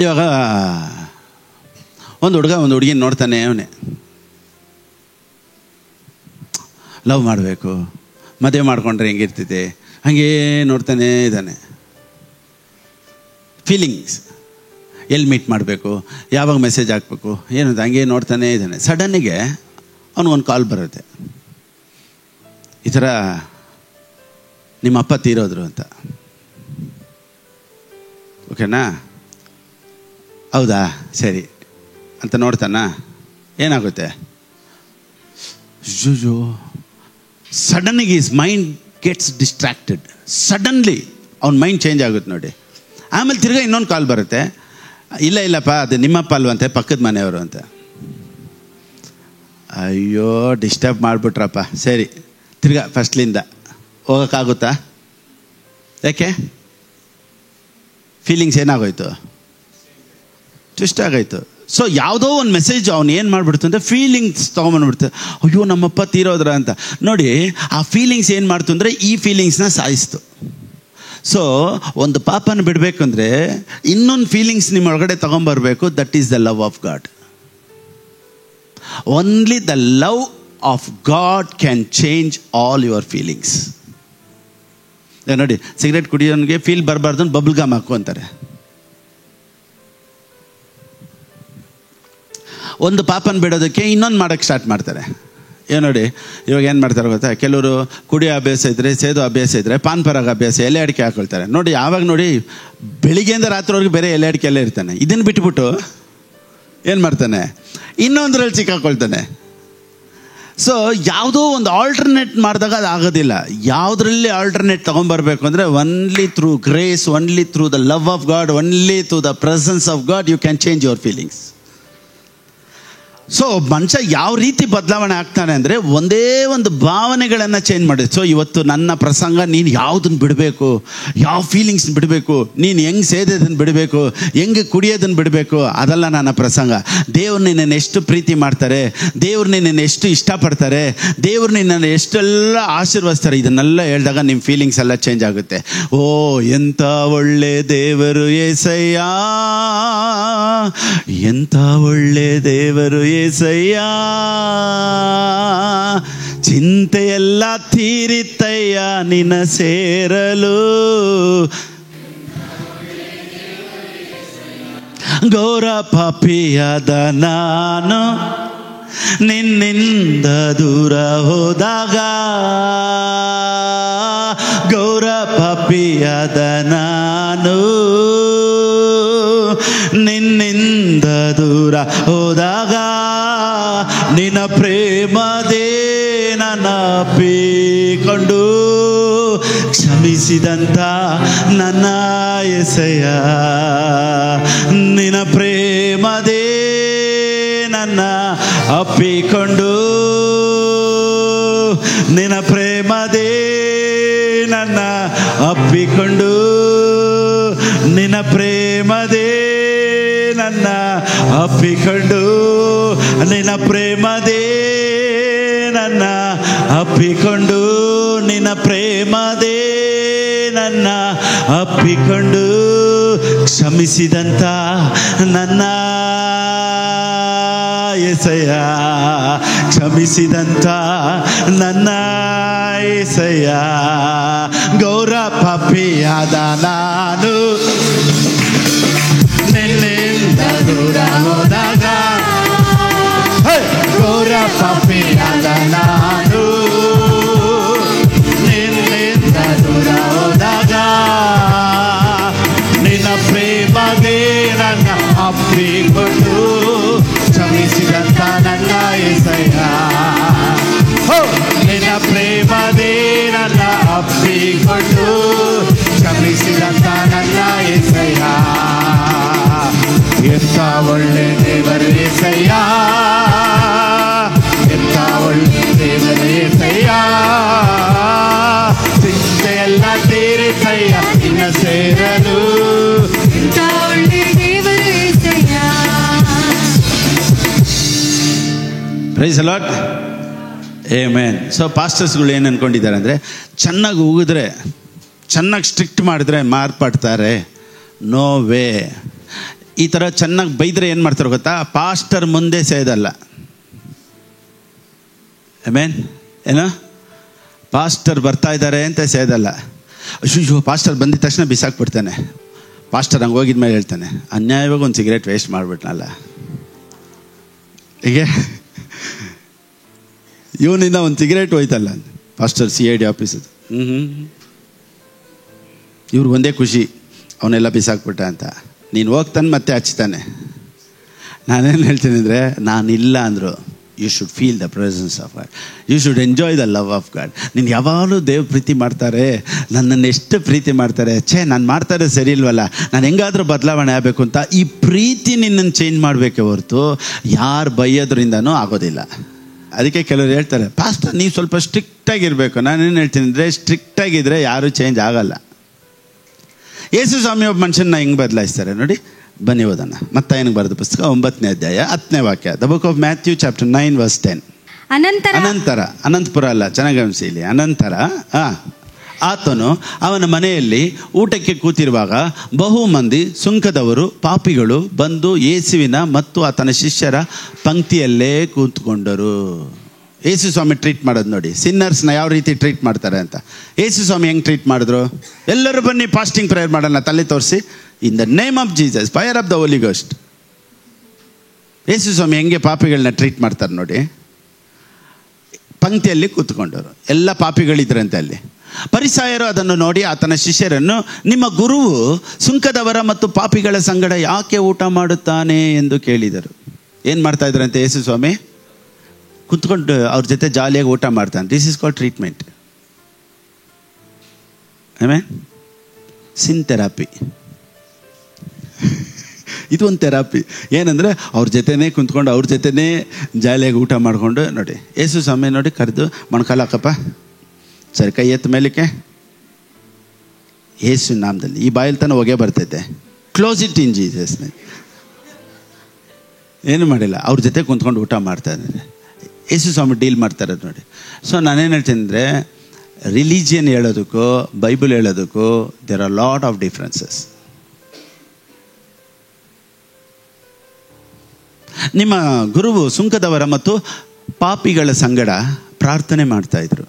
ಇವಾಗ ಒಂದು ಹುಡುಗ ಒಂದು ಹುಡುಗಿನ ನೋಡ್ತಾನೆ, ಅವನೇ ಲವ್ ಮಾಡಬೇಕು, ಮದುವೆ ಮಾಡ್ಕೊಂಡ್ರೆ ಹೆಂಗಿರ್ತೈತೆ, ಹಾಗೇ ನೋಡ್ತಾನೆ ಇದ್ದಾನೆ. ಫೀಲಿಂಗ್ಸ್, ಎಲ್ಲಿ ಮೀಟ್ ಮಾಡಬೇಕು, ಯಾವಾಗ ಮೆಸೇಜ್ ಹಾಕಬೇಕು, ಏನಂತ ಹಂಗೆ ನೋಡ್ತಾನೆ ಇದ್ದಾನೆ. ಸಡನ್ನಿಗೆ ಅವನಿಗೊಂದು ಕಾಲ್ ಬರುತ್ತೆ, ಈ ಥರ ನಿಮ್ಮ ಅಪ್ಪ ತೀರೋದ್ರು ಅಂತ. ಓಕೆನಾ? ಹೌದಾ, ಸರಿ ಅಂತ ನೋಡ್ತಾನ. ಏನಾಗುತ್ತೆ? ಜುಜು ಸಡನ್ನಿಗೆ is mind gets distracted. Suddenly ಅವ್ನ ಮೈಂಡ್ ಚೇಂಜ್ ಆಗುತ್ತೆ ನೋಡಿ. ಆಮೇಲೆ ತಿರ್ಗಾ ಇನ್ನೊಂದು ಕಾಲ್ ಬರುತ್ತೆ, ಇಲ್ಲಪ್ಪ ಅದು ನಿಮ್ಮಪ್ಪ ಅಲ್ವಂತೆ, ಪಕ್ಕದ ಮನೆಯವರು ಅಂತ. ಅಯ್ಯೋ, ಡಿಸ್ಟರ್ಬ್ ಮಾಡಿಬಿಟ್ರಪ್ಪ. ಸರಿ, ತಿರ್ಗಾ ಫಸ್ಟ್ಲಿಂದ ಹೋಗೋಕ್ಕಾಗುತ್ತಾ? ಯಾಕೆ? ಫೀಲಿಂಗ್ಸ್ ಏನಾಗೋಯ್ತು? ಟ್ವಿಸ್ಟ್ ಆಗೋಯ್ತು. ಸೊ ಯಾವುದೋ ಒಂದು ಮೆಸೇಜ್ ಅವ್ನು ಏನು ಮಾಡಿಬಿಡ್ತು ಅಂದರೆ ಫೀಲಿಂಗ್ಸ್ ತೊಗೊಂಬಂದ್ಬಿಡ್ತು. ಅಯ್ಯೋ, ನಮ್ಮಪ್ಪ ತೀರೋದ್ರ ಅಂತ. ನೋಡಿ, ಆ ಫೀಲಿಂಗ್ಸ್ ಏನು ಮಾಡ್ತು ಅಂದರೆ ಈ ಫೀಲಿಂಗ್ಸ್ನ ಸಾಯಿಸ್ತು. ಸೊ ಒಂದು ಪಾಪನ ಬಿಡಬೇಕು ಅಂದರೆ ಇನ್ನೊಂದು ಫೀಲಿಂಗ್ಸ್ ನಿಮ್ಮ ಒಳಗಡೆ ತೊಗೊಂಬರ್ಬೇಕು. That is the love of God. Only the love of God can change all your feelings. ನೋಡಿ, ಸಿಗರೇಟ್ ಕುಡಿಯೋನಿಗೆ ಫೀಲ್ ಬರಬಾರ್ದು, ಬಬಲ್ ಗಮ್ ಹಾಕು ಅಂತಾರೆ. ಒಂದು ಪಾಪನ ಬಿಡೋದಕ್ಕೆ ಇನ್ನೊಂದು ಮಾಡೋಕ್ಕೆ ಸ್ಟಾರ್ಟ್ ಮಾಡ್ತಾರೆ. ನೋಡಿ, ಇವಾಗ ಏನು ಮಾಡ್ತಾರೆ ಗೊತ್ತಾ? ಕೆಲವರು ಕುಡಿಯೋ ಅಭ್ಯಾಸ ಇದ್ದರೆ, ಸೇದೋ ಅಭ್ಯಾಸ ಇದ್ದರೆ, ಪಾನ್ ಪರಾಗ ಅಭ್ಯಾಸ, ಎಲೆ ಅಡಿಕೆ ಹಾಕೊಳ್ತಾರೆ. ನೋಡಿ, ಆವಾಗ ನೋಡಿ ಬೆಳಿಗ್ಗೆಯಿಂದ ರಾತ್ರಿವರೆಗೂ ಬೇರೆ ಎಲೆ ಅಡಿಕೆ ಎಲ್ಲ ಇರ್ತಾನೆ. ಇದನ್ನು ಬಿಟ್ಬಿಟ್ಟು ಏನು ಮಾಡ್ತಾನೆ? ಇನ್ನೊಂದರಲ್ಲಿ ಸಿಕ್ಕಾಕೊಳ್ತಾನೆ. ಸೊ ಯಾವುದೋ ಒಂದು ಆಲ್ಟರ್ನೇಟ್ ಮಾಡಿದಾಗ ಅದು ಆಗೋದಿಲ್ಲ. ಯಾವುದರಲ್ಲಿ ಆಲ್ಟರ್ನೇಟ್ ತೊಗೊಂಬರ್ಬೇಕು ಅಂದರೆ only through grace, only through the love of God, only through the presence of God you can change your feelings. So ಮನುಷ್ಯ ಯಾವ ರೀತಿ ಬದಲಾವಣೆ ಆಗ್ತಾನೆ ಅಂದರೆ ಒಂದೇ ಒಂದು ಭಾವನೆಗಳನ್ನು ಚೇಂಜ್ ಮಾಡಿದೆ. ಸೊ ಇವತ್ತು ನನ್ನ ಪ್ರಸಂಗ, ನೀನು ಯಾವುದನ್ನು ಬಿಡಬೇಕು, ಯಾವ ಫೀಲಿಂಗ್ಸ್ ಬಿಡಬೇಕು, ನೀನು ಹೆಂಗೆ ಸೇದೋದನ್ನು ಬಿಡಬೇಕು, ಹೆಂಗೆ ಕುಡಿಯೋದನ್ನು ಬಿಡಬೇಕು, ಅದಲ್ಲ ನನ್ನ ಪ್ರಸಂಗ. ದೇವ್ರು ನಿನ್ನನ್ನು ಎಷ್ಟು ಪ್ರೀತಿ ಮಾಡ್ತಾರೆ, ದೇವ್ರು ನಿನ್ನನ್ನು ಎಷ್ಟು ಇಷ್ಟಪಡ್ತಾರೆ, ದೇವ್ರು ನಿನ್ನನ್ನು ಎಷ್ಟೆಲ್ಲ ಆಶೀರ್ವದಿಸ್ತಾರೆ, ಇದನ್ನೆಲ್ಲ ಹೇಳಿದಾಗ ನಿಮ್ಮ ಫೀಲಿಂಗ್ಸ್ ಎಲ್ಲ ಚೇಂಜ್ ಆಗುತ್ತೆ. ಓ ಎಂಥ ಒಳ್ಳೆ ದೇವರು యేసయ్య, ಎಂಥ ಒಳ್ಳೆ ದೇವರು యేసయ్య, ಚಿಂತೆಯೆಲ್ಲ ತೀರಿತಯ್ಯ ನಿನ್ನ ಸೇರಲು. ಘೋರ ಪಾಪಿಯಾದ ನಾನು ನಿನ್ನಿಂದ ದೂರ ಹೋದಾಗ, ಘೋರ ಪಾಪಿಯಾದ ನಾನು ನಿನ್ನಿಂದ ದೂರ ಹೋದಾಗ, ನಿನ್ನ ಪ್ರೇಮದೇ ನನ್ನ ಅಪ್ಪಿಕೊಂಡು ಕ್ಷಮಿಸಿದಂಥ ನನ್ನ యేసయ్య, ನಿನ್ನ ಪ್ರೇಮದೇ ನನ್ನ ಅಪ್ಪಿಕೊಂಡು, ನಿನ್ನ ಪ್ರೇಮದೇ ನನ್ನ ಅಪ್ಪಿಕೊಂಡು, ನಿನ್ನ ಪ್ರೇಮದೇ ನನ್ನ ಅಪ್ಪಿಕೊಂಡು, ನಿನ್ನ ಪ್ರೇಮದೇ ನನ್ನ ಅಪ್ಪಿಕೊಂಡು, ನಿನ್ನ ಪ್ರೇಮದೇ ನನ್ನ ಅಪ್ಪಿಕೊಂಡು ಕ್ಷಮಿಸಿದಂಥ ನನ್ನ యేసయ్య, ಕ್ಷಮಿಸಿದಂಥ ನನ್ನ యేసయ్య. ಘೋರ ಪಾಪಿಯಾದ ನಾನು ನಿನ್ನಿಂದ ದೂರ ಹೋದಾಗ, ಘೋರ ಪಾಪಿಯಾದ ನಾನು ನಿನ್ನಿಂದ ದೂರ ಹೋದಾಗ, ನಿನ್ನ ಪ್ರೇಮದೇ ನನ್ನ ಅಪ್ಪಿಕೊಂಡು ಕ್ಷಮಿಸಿದಂಥ ನನ್ನ యేసయ్య, ನಿನ್ನ ಪ್ರೇಮದೇ ನನ್ನ ಅಪ್ಪಿಕೊಂಡು ಕ್ಷಮಿಸಿದಂಥ ನನ್ನ యేసయ్య. ಎಂಥ ಒಳ್ಳೆ ದೇವರು యేసయ్య, ಎಂಥ ಒಳ್ಳೆ ದೇವರು యేసయ్య, ಚಿಂತೆಯೆಲ್ಲ ತೀರಿಸಯ್ಯ ನಿನ್ನ ಸೇರಲು. ಎಂಥ ಒಳ್ಳೆ ದೇವರು Yesayya. Praise the Lord. Amen. So ಪಾಸ್ಟರ್ಸ್ಗಳು ಏನು ಅನ್ಕೊಂಡಿದ್ದಾರೆ ಅಂದರೆ, ಚೆನ್ನಾಗಿ ಉಗಿದ್ರೆ, ಚೆನ್ನಾಗಿ ಸ್ಟ್ರಿಕ್ಟ್ ಮಾಡಿದ್ರೆ ಮಾರ್ಪಡ್ತಾರೆ. No way. ಈ ಥರ ಚೆನ್ನಾಗಿ ಬೈದರೆ ಏನು ಮಾಡ್ತಾರೆ ಗೊತ್ತಾ, ಪಾಸ್ಟರ್ ಮುಂದೆ ಸೇದಲ್ಲ. ಆಮೆನ್. ಏನೋ ಪಾಸ್ಟರ್ ಬರ್ತಾ ಇದ್ದಾರೆ ಅಂತ ಸೇದಲ್ಲ. ಅಯ್ಯೋ ಪಾಸ್ಟರ್ ಬಂದಿದ ತಕ್ಷಣ ಬಿಸಾಕ್ಬಿಡ್ತಾನೆ. ಪಾಸ್ಟರ್ ಹಂಗೆ ಹೋಗಿದ್ಮೇಲೆ ಹೇಳ್ತಾನೆ, ಅನ್ಯಾಯವಾಗಿ ಒಂದು ಸಿಗರೇಟ್ ವೇಸ್ಟ್ ಮಾಡಿಬಿಟ್ನಲ್ಲ. ಹೀಗೆ ಇವನಿಂದ ಒಂದು ಸಿಗರೇಟ್ ಹೋಯ್ತಲ್ಲ ಪಾಸ್ಟರ್ CID ಆಫೀಸದು. ಇವ್ರಿಗೆ ಒಂದೇ ಖುಷಿ, ಅವನ್ನೆಲ್ಲ ಬಿಸಾಕ್ಬಿಟ್ಟ ಅಂತ. ನೀನು ಹೋಗ್ತಾನೆ ಮತ್ತೆ ಹಚ್ತಾನೆ. ನಾನೇನು ಹೇಳ್ತೀನಿ ಅಂದರೆ, ನಾನಿಲ್ಲ ಅಂದರು you should feel the presence of God, you should enjoy the love of God. ನೀನು ಯಾವಾಗಲೂ ದೇವ್ರ ಪ್ರೀತಿ ಮಾಡ್ತಾರೆ, ನನ್ನನ್ನು ಎಷ್ಟು ಪ್ರೀತಿ ಮಾಡ್ತಾರೆ, ನಾನು ಮಾಡ್ತಾರೆ ಸರಿ ಇಲ್ವಲ್ಲ, ನಾನು ಹೆಂಗಾದರೂ ಬದಲಾವಣೆ ಆಗಬೇಕು ಅಂತ ಈ ಪ್ರೀತಿ ನಿನ್ನನ್ನು ಚೇಂಜ್ ಮಾಡಬೇಕೇ ಹೊರತು ಯಾರು ಬೈಯೋದ್ರಿಂದನೂ ಆಗೋದಿಲ್ಲ. ಅದಕ್ಕೆ ಕೆಲವರು ಹೇಳ್ತಾರೆ, ಪಾಸ್ಟರ್ ನೀವು ಸ್ವಲ್ಪ ಸ್ಟ್ರಿಕ್ಟಾಗಿರಬೇಕು. ನಾನೇನು ಹೇಳ್ತೀನಿ ಅಂದರೆ, ಸ್ಟ್ರಿಕ್ಟಾಗಿದ್ದರೆ ಯಾರೂ ಚೇಂಜ್ ಆಗಲ್ಲ. ಯೇಸು ಸ್ವಾಮಿ ಒಬ್ಬ ಮನುಷ್ಯನ ಹೆಂಗೆ ಬದಲಾಯಿಸ್ತಾರೆ ನೋಡಿ. ಬನ್ನಿ ಓದೋಣ. ಮತ್ತಾಯನಿಗೆ ಬರೆದ ಪುಸ್ತಕ 9ನೇ ಅಧ್ಯಾಯ 10ನೇ ವಾಕ್ಯ. The book of Matthew chapter 9 verse 10. ಅನಂತರ ಅನಂತಪುರ ಅಲ್ಲ, ಚೆನ್ನಾಗಿ ಗಮನಿಸಿ ಇಲ್ಲಿ. ಅನಂತರ ಆತನು ಅವನ ಮನೆಯಲ್ಲಿ ಊಟಕ್ಕೆ ಕೂತಿರುವಾಗ ಬಹು ಮಂದಿ ಸುಂಕದವರು ಪಾಪಿಗಳು ಬಂದು ಯೇಸುವಿನ ಮತ್ತು ಆತನ ಶಿಷ್ಯರ ಪಂಕ್ತಿಯಲ್ಲೇ ಕೂತ್ಕೊಂಡರು. ಯೇಸು ಸ್ವಾಮಿ ಟ್ರೀಟ್ ಮಾಡೋದು ನೋಡಿ, ಸಿನ್ನರ್ಸ್ನ ಯಾವ ರೀತಿ ಟ್ರೀಟ್ ಮಾಡ್ತಾರೆ ಅಂತ. ಯೇಸು ಸ್ವಾಮಿ ಹೆಂಗೆ ಟ್ರೀಟ್ ಮಾಡಿದ್ರು? ಎಲ್ಲರೂ ಬನ್ನಿ ಫಾಸ್ಟಿಂಗ್ ಪ್ರೇಯರ್ ಮಾಡೋಣ, ತಲೆ ತೋರಿಸಿ, in the name of Jesus, fire of the Holy Ghost. Yesu Swami ಹೆಂಗೆ ಪಾಪಿಗಳನ್ನ ಟ್ರೀಟ್ ಮಾಡ್ತಾರೆ ನೋಡಿ. ಪಂಕ್ತಿಯಲ್ಲಿ ಕೂತ್ಕೊಂಡವರು ಎಲ್ಲ ಪಾಪಿಗಳಿದ್ರಂತೆ ಅಲ್ಲಿ. ಪರಿಸಾಯರು ಅದನ್ನು ನೋಡಿ ಆತನ ಶಿಷ್ಯರನ್ನು, ನಿಮ್ಮ ಗುರುವು ಸುಂಕದವರ ಮತ್ತು ಪಾಪಿಗಳ ಸಂಗಡ ಯಾಕೆ ಊಟ ಮಾಡುತ್ತಾನೆ ಎಂದು ಕೇಳಿದರು. ಏನು ಮಾಡ್ತಾ ಇದ್ರಂತೆ ಯೇಸು ಸ್ವಾಮಿ? ಕುತ್ಕೊಂಡು ಅವ್ರ ಜೊತೆ ಜಾಲಿಯಾಗಿ ಊಟ ಮಾಡ್ತಾನೆ. This is called treatment. ಆಮೇಲೆ ಸಿನ್ ಥೆರಪಿ. ಇದು ಒಂದು ಥೆರಪಿ. ಏನಂದರೆ ಅವ್ರ ಜೊತೆನೇ ಕುಂತ್ಕೊಂಡು ಅವ್ರ ಜೊತೆನೇ ಜಾಲಿಯಾಗಿ ಊಟ ಮಾಡಿಕೊಂಡು ನೋಡಿ. ಯೇಸು ಸ್ವಾಮಿ ನೋಡಿ ಕರೆದು ಮೊಣಕಾಲು ಹಾಕಪ್ಪ, ಸರಿ ಕೈ ಎತ್ತ ಮೇಲಕ್ಕೆ, ಯೇಸು ನಾಮದಲ್ಲಿ. ಈ ಬಾಯಲ್ಲಿ ತನಕ ಹೊಗೆ ಬರ್ತೈತೆ. Close it in Jesus. ಏನು ಮಾಡಿಲ್ಲ, ಅವ್ರ ಜೊತೆ ಕುಂತ್ಕೊಂಡು ಊಟ ಮಾಡ್ತಾ ಇದ್ದಾರೆ. ಯೇಸು ಸ್ವಾಮಿ ಡೀಲ್ ಮಾಡ್ತಾರೆ ನೋಡಿ. ಸೊ ನಾನೇನು ಹೇಳ್ತೀನಿ ಅಂದರೆ, ರಿಲಿಜಿಯನ್ ಹೇಳೋದಕ್ಕೂ ಬೈಬಲ್ ಹೇಳೋದಕ್ಕೂ there are lot of differences. ನಿಮ್ಮ ಗುರುವು ಸುಂಕದವರ ಮತ್ತು ಪಾಪಿಗಳ ಸಂಗಡ ಪ್ರಾರ್ಥನೆ ಮಾಡ್ತಾಯಿದ್ರು.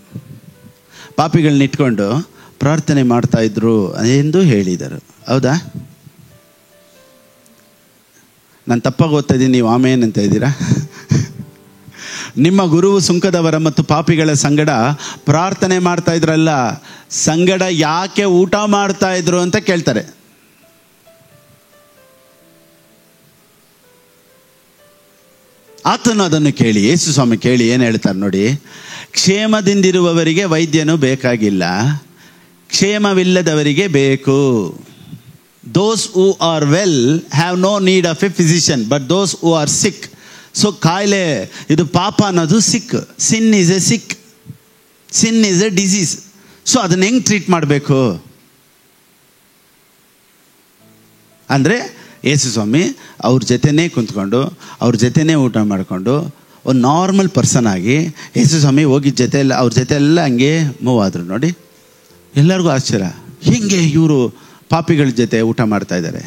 ಪಾಪಿಗಳನ್ನ ಇಟ್ಕೊಂಡು ಪ್ರಾರ್ಥನೆ ಮಾಡ್ತಾಯಿದ್ರು ಎಂದು ಹೇಳಿದರು. ಹೌದಾ? ನಾನು ತಪ್ಪಾಗಿ ಓದ್ತಾ ಇದ್ದೀನಿ, ನೀವು ಆಮೇನ್ ಅಂತ ಇದ್ದೀರಾ? ನಿಮ್ಮ ಗುರುವು ಸುಂಕದವರ ಮತ್ತು ಪಾಪಿಗಳ ಸಂಗಡ ಪ್ರಾರ್ಥನೆ ಮಾಡ್ತಾ ಇದ್ರಲ್ಲ, ಸಂಗಡ ಯಾಕೆ ಊಟ ಮಾಡ್ತಾ ಇದ್ರು ಅಂತ ಕೇಳ್ತಾರೆ. ಆತನು ಅದನ್ನು ಕೇಳಿ, ಯೇಸು ಸ್ವಾಮಿ ಕೇಳಿ ಏನು ಹೇಳ್ತಾರೆ ನೋಡಿ. ಕ್ಷೇಮದಿಂದಿರುವವರಿಗೆ ವೈದ್ಯನು ಬೇಕಾಗಿಲ್ಲ, ಕ್ಷೇಮವಿಲ್ಲದವರಿಗೆ ಬೇಕು. Those who are well have no need of a physician, but those who are sick. So ಕಾಯಿಲೆ, ಇದು ಪಾಪ ಅನ್ನೋದು sick. Sin is a sick, sin is a disease. So ಅದನ್ನ ಹೆಂಗೆ ಟ್ರೀಟ್ ಮಾಡಬೇಕು ಅಂದರೆ, ಯೇಸು ಸ್ವಾಮಿ ಅವ್ರ ಜೊತೆನೇ ಕುಂತ್ಕೊಂಡು ಅವ್ರ ಜೊತೆನೇ ಊಟ ಮಾಡಿಕೊಂಡು ಒಂದು ನಾರ್ಮಲ್ ಪರ್ಸನ್ ಆಗಿ ಯೇಸು ಸ್ವಾಮಿ ಹೋಗಿದ್ದ ಜೊತೆ ಎಲ್ಲ ಅವ್ರ ಜೊತೆ ಎಲ್ಲ ಹಂಗೆ ಮೂವ್ ಆದರು ನೋಡಿ. ಎಲ್ಲರಿಗೂ ಆಶ್ಚರ್ಯ, ಹೇಗೆ ಇವರು ಪಾಪಿಗಳ ಜೊತೆ ಊಟ ಮಾಡ್ತಾ ಇದ್ದಾರೆ?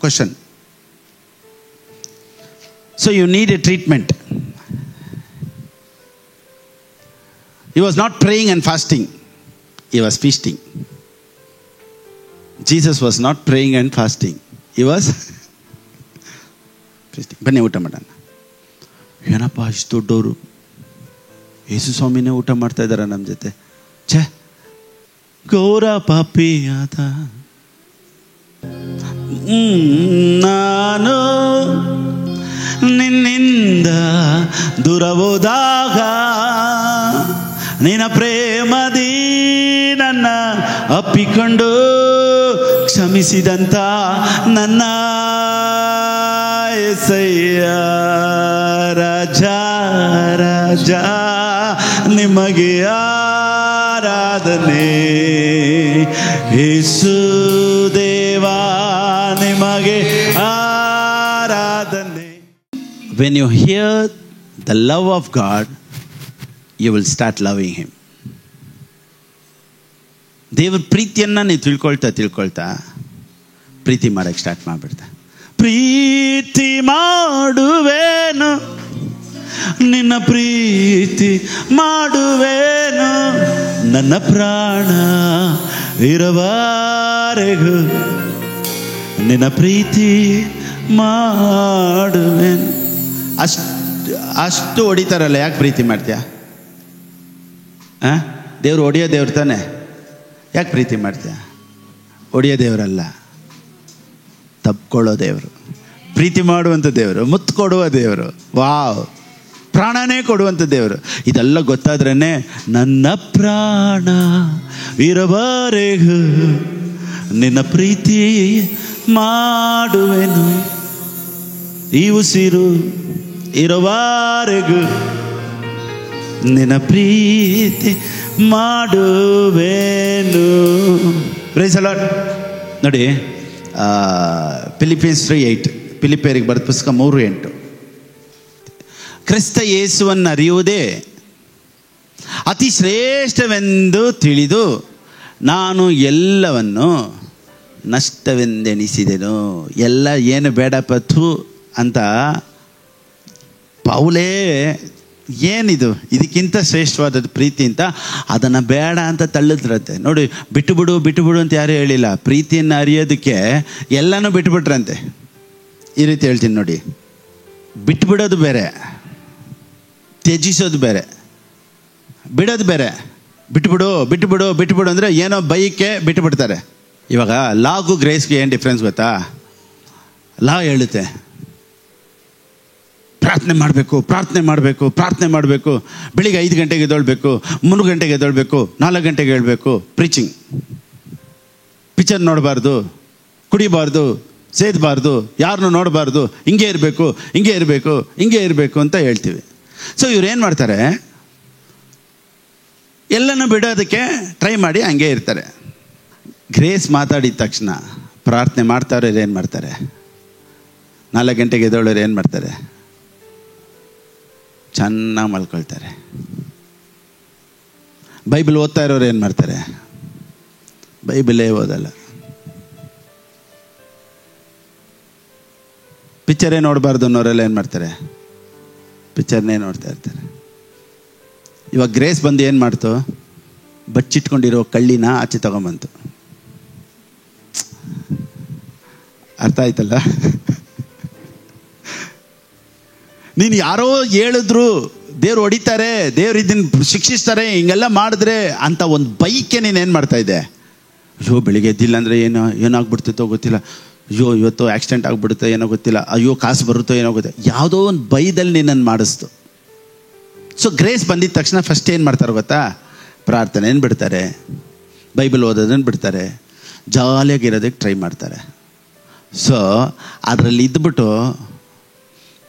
Question. So you need a treatment. He was not praying and fasting, he was feasting. Jesus was not praying and fasting, he was feasting. ಬನ್ನಿ ಊಟ ಮಾಡೋಣ. ಏನಪ್ಪ ಇಷ್ಟು ದೊಡ್ಡವರು, ಯೇಸು ಸ್ವಾಮಿನೇ ಊಟ ಮಾಡ್ತಾ ಇದ್ದಾರೆ ನಮ್ಮ ಜೊತೆ. ಛೇ, ಘೋರ ಪಾಪಿ ಆದ ನಾನು ನಿನ್ನಿಂದ ದೂರ ಹೋದಾಗ ನಿನ್ನ ಪ್ರೇಮದಿ ನನ್ನ ಅಪ್ಪಿಕೊಂಡು ಕ್ಷಮಿಸಿದಂತ ನನ್ನ యేసయ్య ರಾಜಾ ರಾಜಾ ನಿಮಗೆ ಆರಾಧನೆ, ಯೇಸು ದೇವಾ ನಿಮಗೆ ಆರಾಧನೆ. When you hear the love of God, you will start loving him. ದೇವರ ಪ್ರೀತಿಯನ್ನು ನೀವು ತಿಳ್ಕೊಳ್ತಾ ಪ್ರೀತಿ ಮಾಡಕ್ಕೆ ಸ್ಟಾರ್ಟ್ ಮಾಡಿಬಿಡ್ತಾ. ಪ್ರೀತಿ ಮಾಡುವೇನು, ನಿನ್ನ ಪ್ರೀತಿ ಮಾಡುವೇನು, ನನ್ನ ಪ್ರಾಣ ಇರುವವರೆಗೂ ನಿನ್ನ ಪ್ರೀತಿ ಮಾಡುವೇನು. ಅಷ್ಟು ಹೊಡಿತಾರಲ್ಲ, ಯಾಕೆ ಪ್ರೀತಿ ಮಾಡ್ತೀಯ? ದೇವ್ರು ಹೊಡಿಯೋ ದೇವ್ರು ತಾನೆ, ಯಾಕೆ ಪ್ರೀತಿ ಮಾಡ್ತೀಯ? ಹೊಡಿಯೋ ದೇವರಲ್ಲ, ತಪ್ಕೊಳ್ಳೋ ದೇವರು, ಪ್ರೀತಿ ಮಾಡುವಂಥ ದೇವರು, ಮುತ್ತು ಕೊಡುವ ದೇವರು, ವಾವ್, ಪ್ರಾಣನೇ ಕೊಡುವಂಥ ದೇವರು. ಇದೆಲ್ಲ ಗೊತ್ತಾದ್ರೇ ನನ್ನ ಪ್ರಾಣ ಇರುವವರೆಗೂ ನಿನ್ನ ಪ್ರೀತಿ ಮಾಡುವೆನು, ಈ ಉಸಿರು ಇರುವವರೆಗೂ ನಿನ್ನ ಪ್ರೀತಿ ಮಾಡುವೆನು. Praise the Lord. ನೋಡಿ, ಫಿಲಿಪಿಯನ್ಸ್ 3:8, ಫಿಲಿಪಿಯರಿಗೆ ಬರೆದ ಪುಸ್ತಕ 3:8, ಕ್ರಿಸ್ತ ಯೇಸುವನ್ನು ಅರಿಯುವುದೇ ಅತಿ ಶ್ರೇಷ್ಠವೆಂದು ತಿಳಿದು ನಾನು ಎಲ್ಲವನ್ನು ನಷ್ಟವೆಂದೆಣಿಸಿದೆನು. ಎಲ್ಲ ಏನು ಬೇಡಪತ್ತು ಅಂತ ಪೌಲೇ, ಏನಿದು ಇದಕ್ಕಿಂತ ಶ್ರೇಷ್ಠವಾದದ್ದು ಪ್ರೀತಿ ಅಂತ ಅದನ್ನು ಬೇಡ ಅಂತ ತಳ್ಳಿದ್ರಂತೆ. ನೋಡಿ, ಬಿಟ್ಟುಬಿಡು ಅಂತ ಯಾರೂ ಹೇಳಿಲ್ಲ. ಪ್ರೀತಿಯನ್ನು ಅರಿಯೋದಕ್ಕೆ ಎಲ್ಲನೂ ಬಿಟ್ಟುಬಿಟ್ರಂತೆ. ಈ ರೀತಿ ಹೇಳ್ತೀನಿ ನೋಡಿ, ಬಿಟ್ಟುಬಿಡೋದು ಬೇರೆ, ತ್ಯಜಿಸೋದು ಬೇರೆ, ಬಿಡೋದು ಬೇರೆ. ಬಿಟ್ಟುಬಿಡು ಅಂದರೆ ಏನೋ ಬೈಕೆ ಬಿಟ್ಟುಬಿಡ್ತಾರೆ. ಇವಾಗ ಲಾಗೂ ಗ್ರೇಸ್ಗೆ ಏನು ಡಿಫ್ರೆನ್ಸ್ ಗೊತ್ತಾ? ಲಾ ಹೇಳುತ್ತೆ ಪ್ರಾರ್ಥನೆ ಮಾಡಬೇಕು, ಬೆಳಿಗ್ಗೆ 5 ಗಂಟೆಗೆ ಎದ್ದೇಳಬೇಕು, 3 ಗಂಟೆಗೆ ಎದ್ದೇಳಬೇಕು, 4 ಗಂಟೆಗೆ ಹೇಳಬೇಕು, ಪ್ರೀಚಿಂಗ್, ಪಿಕ್ಚರ್ ನೋಡಬಾರ್ದು, ಕುಡಿಬಾರ್ದು, ಸೇದಬಾರ್ದು, ಯಾರನ್ನೂ ನೋಡಬಾರ್ದು, ಹಿಂಗೆ ಇರಬೇಕು, ಹಿಂಗೆ ಇರಬೇಕು, ಹಿಂಗೆ ಇರಬೇಕು ಅಂತ ಹೇಳ್ತೀವಿ. ಸೊ ಇವ್ರೇನು ಮಾಡ್ತಾರೆ, ಎಲ್ಲನೂ ಬಿಡೋದಕ್ಕೆ ಟ್ರೈ ಮಾಡಿ ಹಂಗೆ ಇರ್ತಾರೆ. ಗ್ರೇಸ್ ಮಾತಾಡಿದ ತಕ್ಷಣ ಪ್ರಾರ್ಥನೆ ಮಾಡ್ತಾವ್ರೆ ಏನು ಮಾಡ್ತಾರೆ, 4 ಗಂಟೆಗೆ ಎದ್ದೇಳೋರು ಏನು ಮಾಡ್ತಾರೆ, ಚೆನ್ನಾಗಿ ಮಲ್ಕೊಳ್ತಾರೆ. ಬೈಬಲ್ ಓದ್ತಾ ಇರೋರು ಏನು ಮಾಡ್ತಾರೆ, ಬೈಬಲೇ ಓದಲ್ಲ. ಪಿಕ್ಚರೇ ನೋಡಬಾರ್ದು ಅನ್ನೋರೆಲ್ಲ ಏನು ಮಾಡ್ತಾರೆ, ಪಿಕ್ಚರ್ನೇ ನೋಡ್ತಾ ಇರ್ತಾರೆ. ಇವಾಗ ಗ್ರೇಸ್ ಬಂದು ಏನು ಮಾಡ್ತು, ಬಚ್ಚಿಟ್ಕೊಂಡಿರೋ ಕಳ್ಳಿನ ಆಚೆ ತಗೊಂಬಂತು. ಅರ್ಥ ಆಯ್ತಲ್ಲ? ನೀನು ಯಾರೋ ಹೇಳಿದ್ರು ದೇವ್ರು ಹೊಡಿತಾರೆ, ದೇವ್ರು ಇದನ್ನು ಶಿಕ್ಷಿಸ್ತಾರೆ, ಹಿಂಗೆಲ್ಲ ಮಾಡಿದ್ರೆ ಅಂತ ಒಂದು ಬೈಕೆ ನೀನೇನು ಮಾಡ್ತಾ ಇದ್ದೆ. ಅಯ್ಯೋ ಬೆಳಿಗ್ಗೆ ಎದ್ದಿಲ್ಲ ಅಂದರೆ ಏನಾಗ್ಬಿಡ್ತಿತ್ತೋ ಗೊತ್ತಿಲ್ಲ, ಅಯ್ಯೋ ಇವತ್ತು ಆಕ್ಸಿಡೆಂಟ್ ಆಗಿಬಿಡುತ್ತೋ ಏನೋ ಗೊತ್ತಿಲ್ಲ, ಅಯ್ಯೋ ಕಾಸು ಬರುತ್ತೋ ಏನೋ ಗೊತ್ತಿಲ್ಲ, ಯಾವುದೋ ಒಂದು ಬೈದಲ್ಲಿ ನಿನ್ನನ್ನು ಮಾಡಿಸ್ತು. ಸೊ ಗ್ರೇಸ್ ಬಂದಿದ್ದ ತಕ್ಷಣ ಫಸ್ಟ್ ಏನು ಮಾಡ್ತಾರೆ ಗೊತ್ತಾ, ಪ್ರಾರ್ಥನೆಯನ್ನು ಬಿಡ್ತಾರೆ, ಬೈಬಲ್ ಓದೋದನ್ನು ಬಿಡ್ತಾರೆ, ಜಾಲಿಯಾಗಿರೋದಕ್ಕೆ ಟ್ರೈ ಮಾಡ್ತಾರೆ. ಸೊ ಅದರಲ್ಲಿ ಇದ್ಬಿಟ್ಟು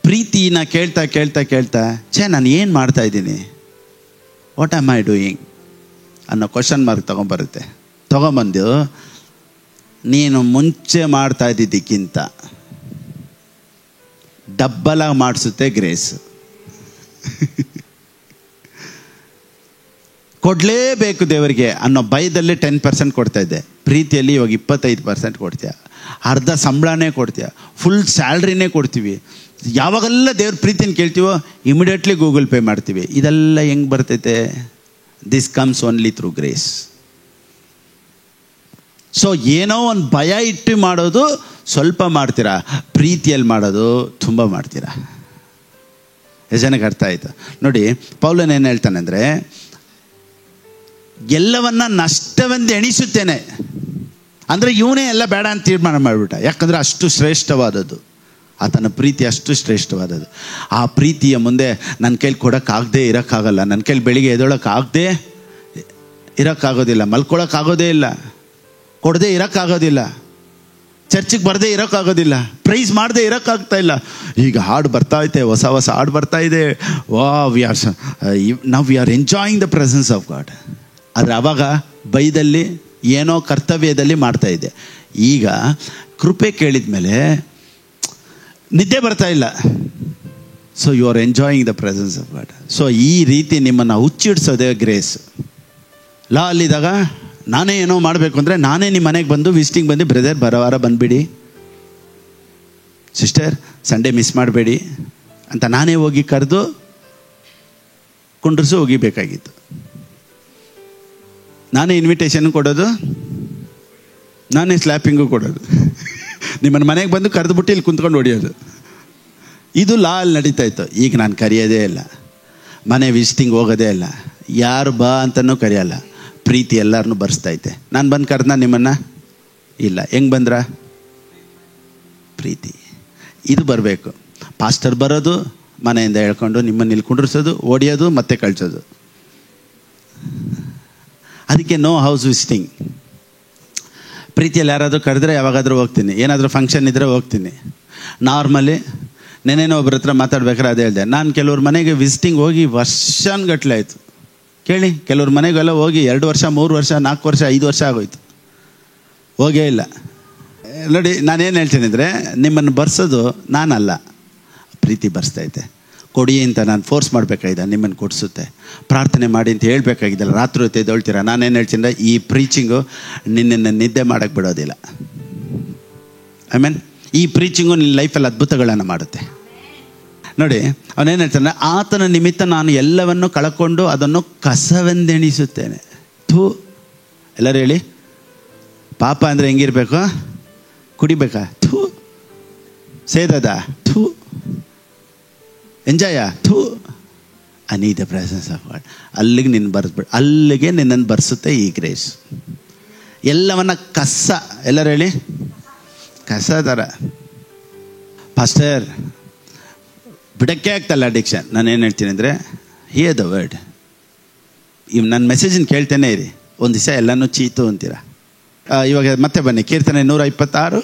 ಪ್ರೀತಿನ ಕೇಳ್ತಾ ಕೇಳ್ತಾ ಕೇಳ್ತಾ ನಾನು ಏನು ಮಾಡ್ತಾ ಇದ್ದೀನಿ, ವಾಟ್ ಆಮ್ ಐ ಡೂಯಿಂಗ್ ಅನ್ನೋ ಕ್ವಶನ್ ಮಾರ್ಕ್ ತೊಗೊಂಬರುತ್ತೆ. ತೊಗೊಂಬಂದು ನೀನು ಮುಂಚೆ ಮಾಡ್ತಾ ಇದ್ದಿದ್ದಕ್ಕಿಂತ ಡಬ್ಬಲಾಗಿ ಮಾಡಿಸುತ್ತೆ ಗ್ರೇಸ್. ಕೊಡಲೇಬೇಕು ದೇವರಿಗೆ ಅನ್ನೋ ಭಯದಲ್ಲಿ 10% ಕೊಡ್ತಾ ಇದ್ದೆ, ಪ್ರೀತಿಯಲ್ಲಿ ಇವಾಗ 25% ಕೊಡ್ತೀಯ, ಅರ್ಧ ಸಂಬಳನೇ ಕೊಡ್ತೀಯ, ಫುಲ್ ಸ್ಯಾಲ್ರಿನೇ ಕೊಡ್ತೀವಿ. ಯಾವಾಗೆಲ್ಲ ದೇವ್ರ ಪ್ರೀತಿನ ಕೇಳ್ತೀವೋ ಇಮಿಡಿಯೇಟ್ಲಿ ಗೂಗಲ್ ಪೇ ಮಾಡ್ತೀವಿ. ಇದೆಲ್ಲ ಹೆಂಗೆ ಬರ್ತೈತೆ? This comes only through grace. So ಏನೋ ಒಂದು ಭಯ ಇಟ್ಟು ಮಾಡೋದು ಸ್ವಲ್ಪ ಮಾಡ್ತೀರಾ, ಪ್ರೀತಿಯಲ್ಲಿ ಮಾಡೋದು ತುಂಬ ಮಾಡ್ತೀರಾ. ಎಷ್ಟು ಜನಕ್ಕೆ ಅರ್ಥ ಆಯಿತು? ನೋಡಿ ಪೌಲನ್ ಏನು ಹೇಳ್ತಾನೆ ಅಂದರೆ, ಎಲ್ಲವನ್ನ ನಷ್ಟವೆಂದು ಎಣಿಸುತ್ತೇನೆ ಅಂದರೆ ಇವನೇ ಎಲ್ಲ ಬೇಡ ಅಂತ ತೀರ್ಮಾನ ಮಾಡಿಬಿಟ್ಟ. ಯಾಕಂದರೆ ಅಷ್ಟು ಶ್ರೇಷ್ಠವಾದದ್ದು, ಆತನ ಪ್ರೀತಿ ಅಷ್ಟು ಶ್ರೇಷ್ಠವಾದದ್ದು. ಆ ಪ್ರೀತಿಯ ಮುಂದೆ ನನ್ನ ಕೈಲಿ ಕೊಡೋಕ್ಕಾಗದೆ ಇರೋಕ್ಕಾಗಲ್ಲ, ನನ್ನ ಕೈಲಿ ಬೆಳಿಗ್ಗೆ ಎದ್ದೊಳಕ್ಕಾಗದೆ ಇರೋಕ್ಕಾಗೋದಿಲ್ಲ, ಮಲ್ಕೊಳಕ್ಕಾಗೋದೇ ಇಲ್ಲ, ಕೊಡದೆ ಇರೋಕ್ಕಾಗೋದಿಲ್ಲ, ಚರ್ಚಿಗೆ ಬರದೇ ಇರೋಕ್ಕಾಗೋದಿಲ್ಲ, ಪ್ರೈಸ್ ಮಾಡದೆ ಇರೋಕ್ಕಾಗ್ತಾ ಇಲ್ಲ. ಈಗ ಹಾಡು ಬರ್ತಾ ಐತೆ, ಹೊಸ ಹೊಸ ಹಾಡು ಬರ್ತಾ ಇದೆ, ವಾ we are enjoying the presence of god. ಆದರೆ ಆವಾಗ ಬೈದಲ್ಲಿ ಏನೋ ಕರ್ತವ್ಯದಲ್ಲಿ ಮಾಡ್ತಾ ಇದ್ದೆ. ಈಗ ಕೃಪೆ ಕೇಳಿದ ಮೇಲೆ ನಿದ್ದೆ ಬರ್ತಾ ಇಲ್ಲ. So you are enjoying the presence of God. So ಈ ರೀತಿ ನಿಮ್ಮನ್ನು ಹುಚ್ಚಿಡ್ಸೋದೇ ಗ್ರೇಸ್. ಲಾ ಅಲ್ಲಿದ್ದಾಗ ನಾನೇ ಏನೋ ಮಾಡಬೇಕು ಅಂದರೆ ನಾನೇ ನಿಮ್ಮ ಮನೆಗೆ ಬಂದು ವಿಸಿಟಿಂಗ್ ಬಂದು, ಬ್ರದರ್ ಬರೋವಾರ ಬಂದುಬಿಡಿ, ಸಿಸ್ಟರ್ ಸಂಡೇ ಮಿಸ್ ಮಾಡಬೇಡಿ ಅಂತ ನಾನೇ ಹೋಗಿ ಕರೆದು ಕುಂಡ್ರಿಸು ಹೋಗಿಬೇಕಾಗಿತ್ತು. ನಾನೇ ಇನ್ವಿಟೇಷನ್ ಕೊಡೋದು, ನಾನೇ ಸ್ಲ್ಯಾಪಿಂಗು ಕೊಡೋದು, ನಿಮ್ಮನ್ನು ಮನೆಗೆ ಬಂದು ಕರೆದುಬಿಟ್ಟು ಇಲ್ಲಿ ಕುಂತ್ಕೊಂಡು ಹೊಡಿಯೋದು. ಇದು ಲಾ ಅಲ್ಲಿ ನಡೀತಾ ಇತ್ತು. ಈಗ ನಾನು ಕರೆಯೋದೇ ಇಲ್ಲ, ಮನೆ ವಿಸಿಟಿಂಗ್ ಹೋಗೋದೇ ಇಲ್ಲ, ಯಾರು ಬಾ ಅಂತನೂ ಕರೆಯಲ್ಲ. ಪ್ರೀತಿ ಎಲ್ಲರನ್ನೂ ಬರ್ಸ್ತೈತೆ. ನಾನು ಬಂದು ಕರೆದ ನಿಮ್ಮನ್ನು ಇಲ್ಲ, ಹೆಂಗೆ ಬಂದ್ರ? ಪ್ರೀತಿ. ಇದು ಬರಬೇಕು. ಪಾಸ್ಟರ್ ಬರೋದು, ಮನೆಯಿಂದ ಹೇಳ್ಕೊಂಡು ನಿಮ್ಮನ್ನು ಇಲ್ಲಿ ಕುಂಡ್ರಿಸೋದು, ಓಡಿಯೋದು, ಮತ್ತೆ ಕಳಿಸೋದು. ಅದಕ್ಕೆ ನೋ ಹೌಸ್ ವಿಸಿಟಿಂಗ್. ಪ್ರೀತಿಯಲ್ಲಿ ಯಾರಾದರೂ ಕರೆದ್ರೆ ಯಾವಾಗಾದರೂ ಹೋಗ್ತೀನಿ, ಏನಾದರೂ ಫಂಕ್ಷನ್ ಇದ್ದರೆ ಹೋಗ್ತೀನಿ. ನಾರ್ಮಲಿ ನೆನೇನೋ ಒಬ್ಬರ ಹತ್ರ ಮಾತಾಡ್ಬೇಕಾದ್ರೆ ಅದೇ ಹೇಳಿದೆ, ನಾನು ಕೆಲವ್ರ ಮನೆಗೆ ವಿಸಿಟಿಂಗ್ ಹೋಗಿ ವರ್ಷಾನುಗಟ್ಲೆ ಆಯಿತು. ಕೇಳಿ, ಕೆಲವ್ರ ಮನೆಗೆಲ್ಲ ಹೋಗಿ 2 ವರ್ಷ 3 ವರ್ಷ 4 ವರ್ಷ 5 ವರ್ಷ ಆಗೋಯ್ತು, ಹೋಗೇ ಇಲ್ಲ. ನೋಡಿ ನಾನೇನು ಹೇಳ್ತೀನಿ ಅಂದರೆ, ನಿಮ್ಮನ್ನು ಬರ್ಸೋದು ನಾನಲ್ಲ, ಪ್ರೀತಿ ಬರ್ಸ್ತೈತೆ. ಕೊಡಿ ಅಂತ ನಾನು ಫೋರ್ಸ್ ಮಾಡಬೇಕಾಗಿದೆ, ನಿಮ್ಮನ್ನು ಕೊಡಿಸುತ್ತೆ. ಪ್ರಾರ್ಥನೆ ಮಾಡಿ ಅಂತ ಹೇಳ್ಬೇಕಾಗಿದ್ದಲ್ಲ, ರಾತ್ರಿ ಹೊತ್ತು ಎದ್ದೇಳ್ತೀರ. ನಾನೇನು ಹೇಳ್ತೀನಿ ಅಂದರೆ, ಈ ಪ್ರೀಚಿಂಗು ನಿನ್ನನ್ನು ನಿದ್ದೆ ಮಾಡೋಕ್ಕೆ ಬಿಡೋದಿಲ್ಲ. ಈ ಪ್ರೀಚಿಂಗು ನಿನ್ನ ಲೈಫಲ್ಲಿ ಅದ್ಭುತಗಳನ್ನು ಮಾಡುತ್ತೆ. ನೋಡಿ ಅವನೇನು ಹೇಳ್ತಾನೆ, ಆತನ ನಿಮಿತ್ತ ನಾನು ಎಲ್ಲವನ್ನು ಕಳ್ಕೊಂಡು ಅದನ್ನು ಕಸವೆಂದೆಣಿಸುತ್ತೇನೆ. ಥೂ, ಎಲ್ಲರೂ ಹೇಳಿ, ಪಾಪ ಅಂದರೆ ಹೆಂಗಿರ್ಬೇಕು? ಕುಡಿಬೇಕಾ? ಥೂ. ಸೇದದ? ಥೂ. ಎಂಜಾಯ? ಥೂ. I need the presence of god. ಅಲ್ಲಿಗೆ ಅಲ್ಲಿಗೆ ನಿನ್ನನ್ನು ಬರ್ಸುತ್ತೆ ಈ ಗ್ರೇಸ್. ಎಲ್ಲವನ್ನ ಕಸ, ಎಲ್ಲರೂ ಹೇಳಿ, ಕಸ ಥರ. ಪಾಸ್ಟರ್ ಬಿಡೋಕ್ಕೆ ಆಗ್ತಲ್ಲ ಅಡಿಕ್ಷನ್. ನಾನೇನು ಹೇಳ್ತೀನಿ ಅಂದರೆ, ಹಿಯರ್ ದ ವರ್ಡ್. ಇವ್ ನನ್ನ ಮೆಸೇಜನ್ನು ಕೇಳ್ತೇನೆ ಇರಿ, ಒಂದು ದಿವಸ ಎಲ್ಲನೂ ಚೀತು ಅಂತೀರ. ಇವಾಗ ಮತ್ತೆ ಬನ್ನಿ, ಕೀರ್ತನೆ 126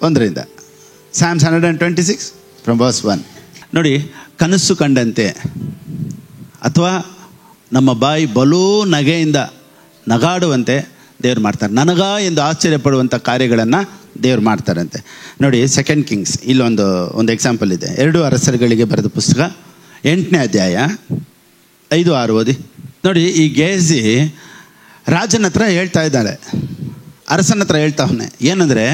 1 Psalms 126 from verse 1. ನೋಡಿ, ಕನಸು ಕಂಡಂತೆ ಅಥವಾ ನಮ್ಮ ಬಾಯಿ ಬಲೂ ನಗೆಯಿಂದ ನಗಾಡುವಂತೆ ದೇವ್ರು ಮಾಡ್ತಾರೆ. ನನಗ ಎಂದು ಆಶ್ಚರ್ಯಪಡುವಂಥ ಕಾರ್ಯಗಳನ್ನು ದೇವ್ರು ಮಾಡ್ತಾರಂತೆ. ನೋಡಿ, 2 Kings ಇಲ್ಲೊಂದು ಎಕ್ಸಾಂಪಲ್ ಇದೆ. 2 ಅರಸರುಗಳಿಗೆ ಬರೆದ ಪುಸ್ತಕ 8ನೇ ಅಧ್ಯಾಯ 5-6 ಓದಿ. ನೋಡಿ, ಈ ಗೇಜಿ ರಾಜನ ಹತ್ರ ಹೇಳ್ತಾ ಇದ್ದಾಳೆ, ಅರಸನ ಹತ್ರ ಹೇಳ್ತಾವನೆ. ಏನಂದರೆ,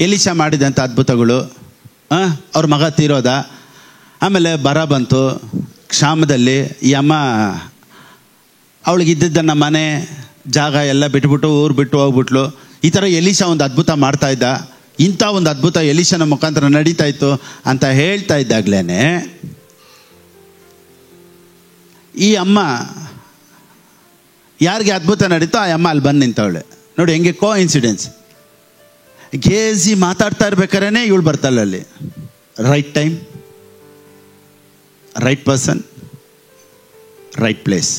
ಎಲಿಷಾ ಮಾಡಿದಂಥ ಅದ್ಭುತಗಳು, ಅವ್ರ ಮಗ ತೀರೋದ, ಆಮೇಲೆ ಬರ ಬಂತು, ಕ್ಷಾಮದಲ್ಲಿ ಈ ಅಮ್ಮ ಅವಳಿಗಿದ್ದನ್ನ ಮನೆ ಜಾಗ ಎಲ್ಲ ಬಿಟ್ಬಿಟ್ಟು ಊರು ಬಿಟ್ಟು ಹೋಗ್ಬಿಟ್ಲು. ಈ ಥರ ಎಲಿಷಾ ಒಂದು ಅದ್ಭುತ ಮಾಡ್ತಾ ಇದ್ದ, ಇಂಥ ಒಂದು ಅದ್ಭುತ ಎಲಿಷನ ಮುಖಾಂತರ ನಡೀತಾ ಇತ್ತು ಅಂತ ಹೇಳ್ತಾ ಇದ್ದಾಗ್ಲೇ ಈ ಅಮ್ಮ ಯಾರಿಗೆ ಅದ್ಭುತ ನಡೀತೋ ಆ ಅಮ್ಮ ಅಲ್ಲಿ ಬಂದು ನಿಂತವಳೆ. ನೋಡಿ ಹೆಂಗೆ ಕೋ ಇನ್ಸಿಡೆನ್ಸ್. ಗೇಜಿ ಮಾತಾಡ್ತಾ ಇರ್ಬೇಕಾದ್ರೆ ಇವಳು ಬರ್ತಾಳೆ ಅಲ್ಲಿ. Right time, right person, right place.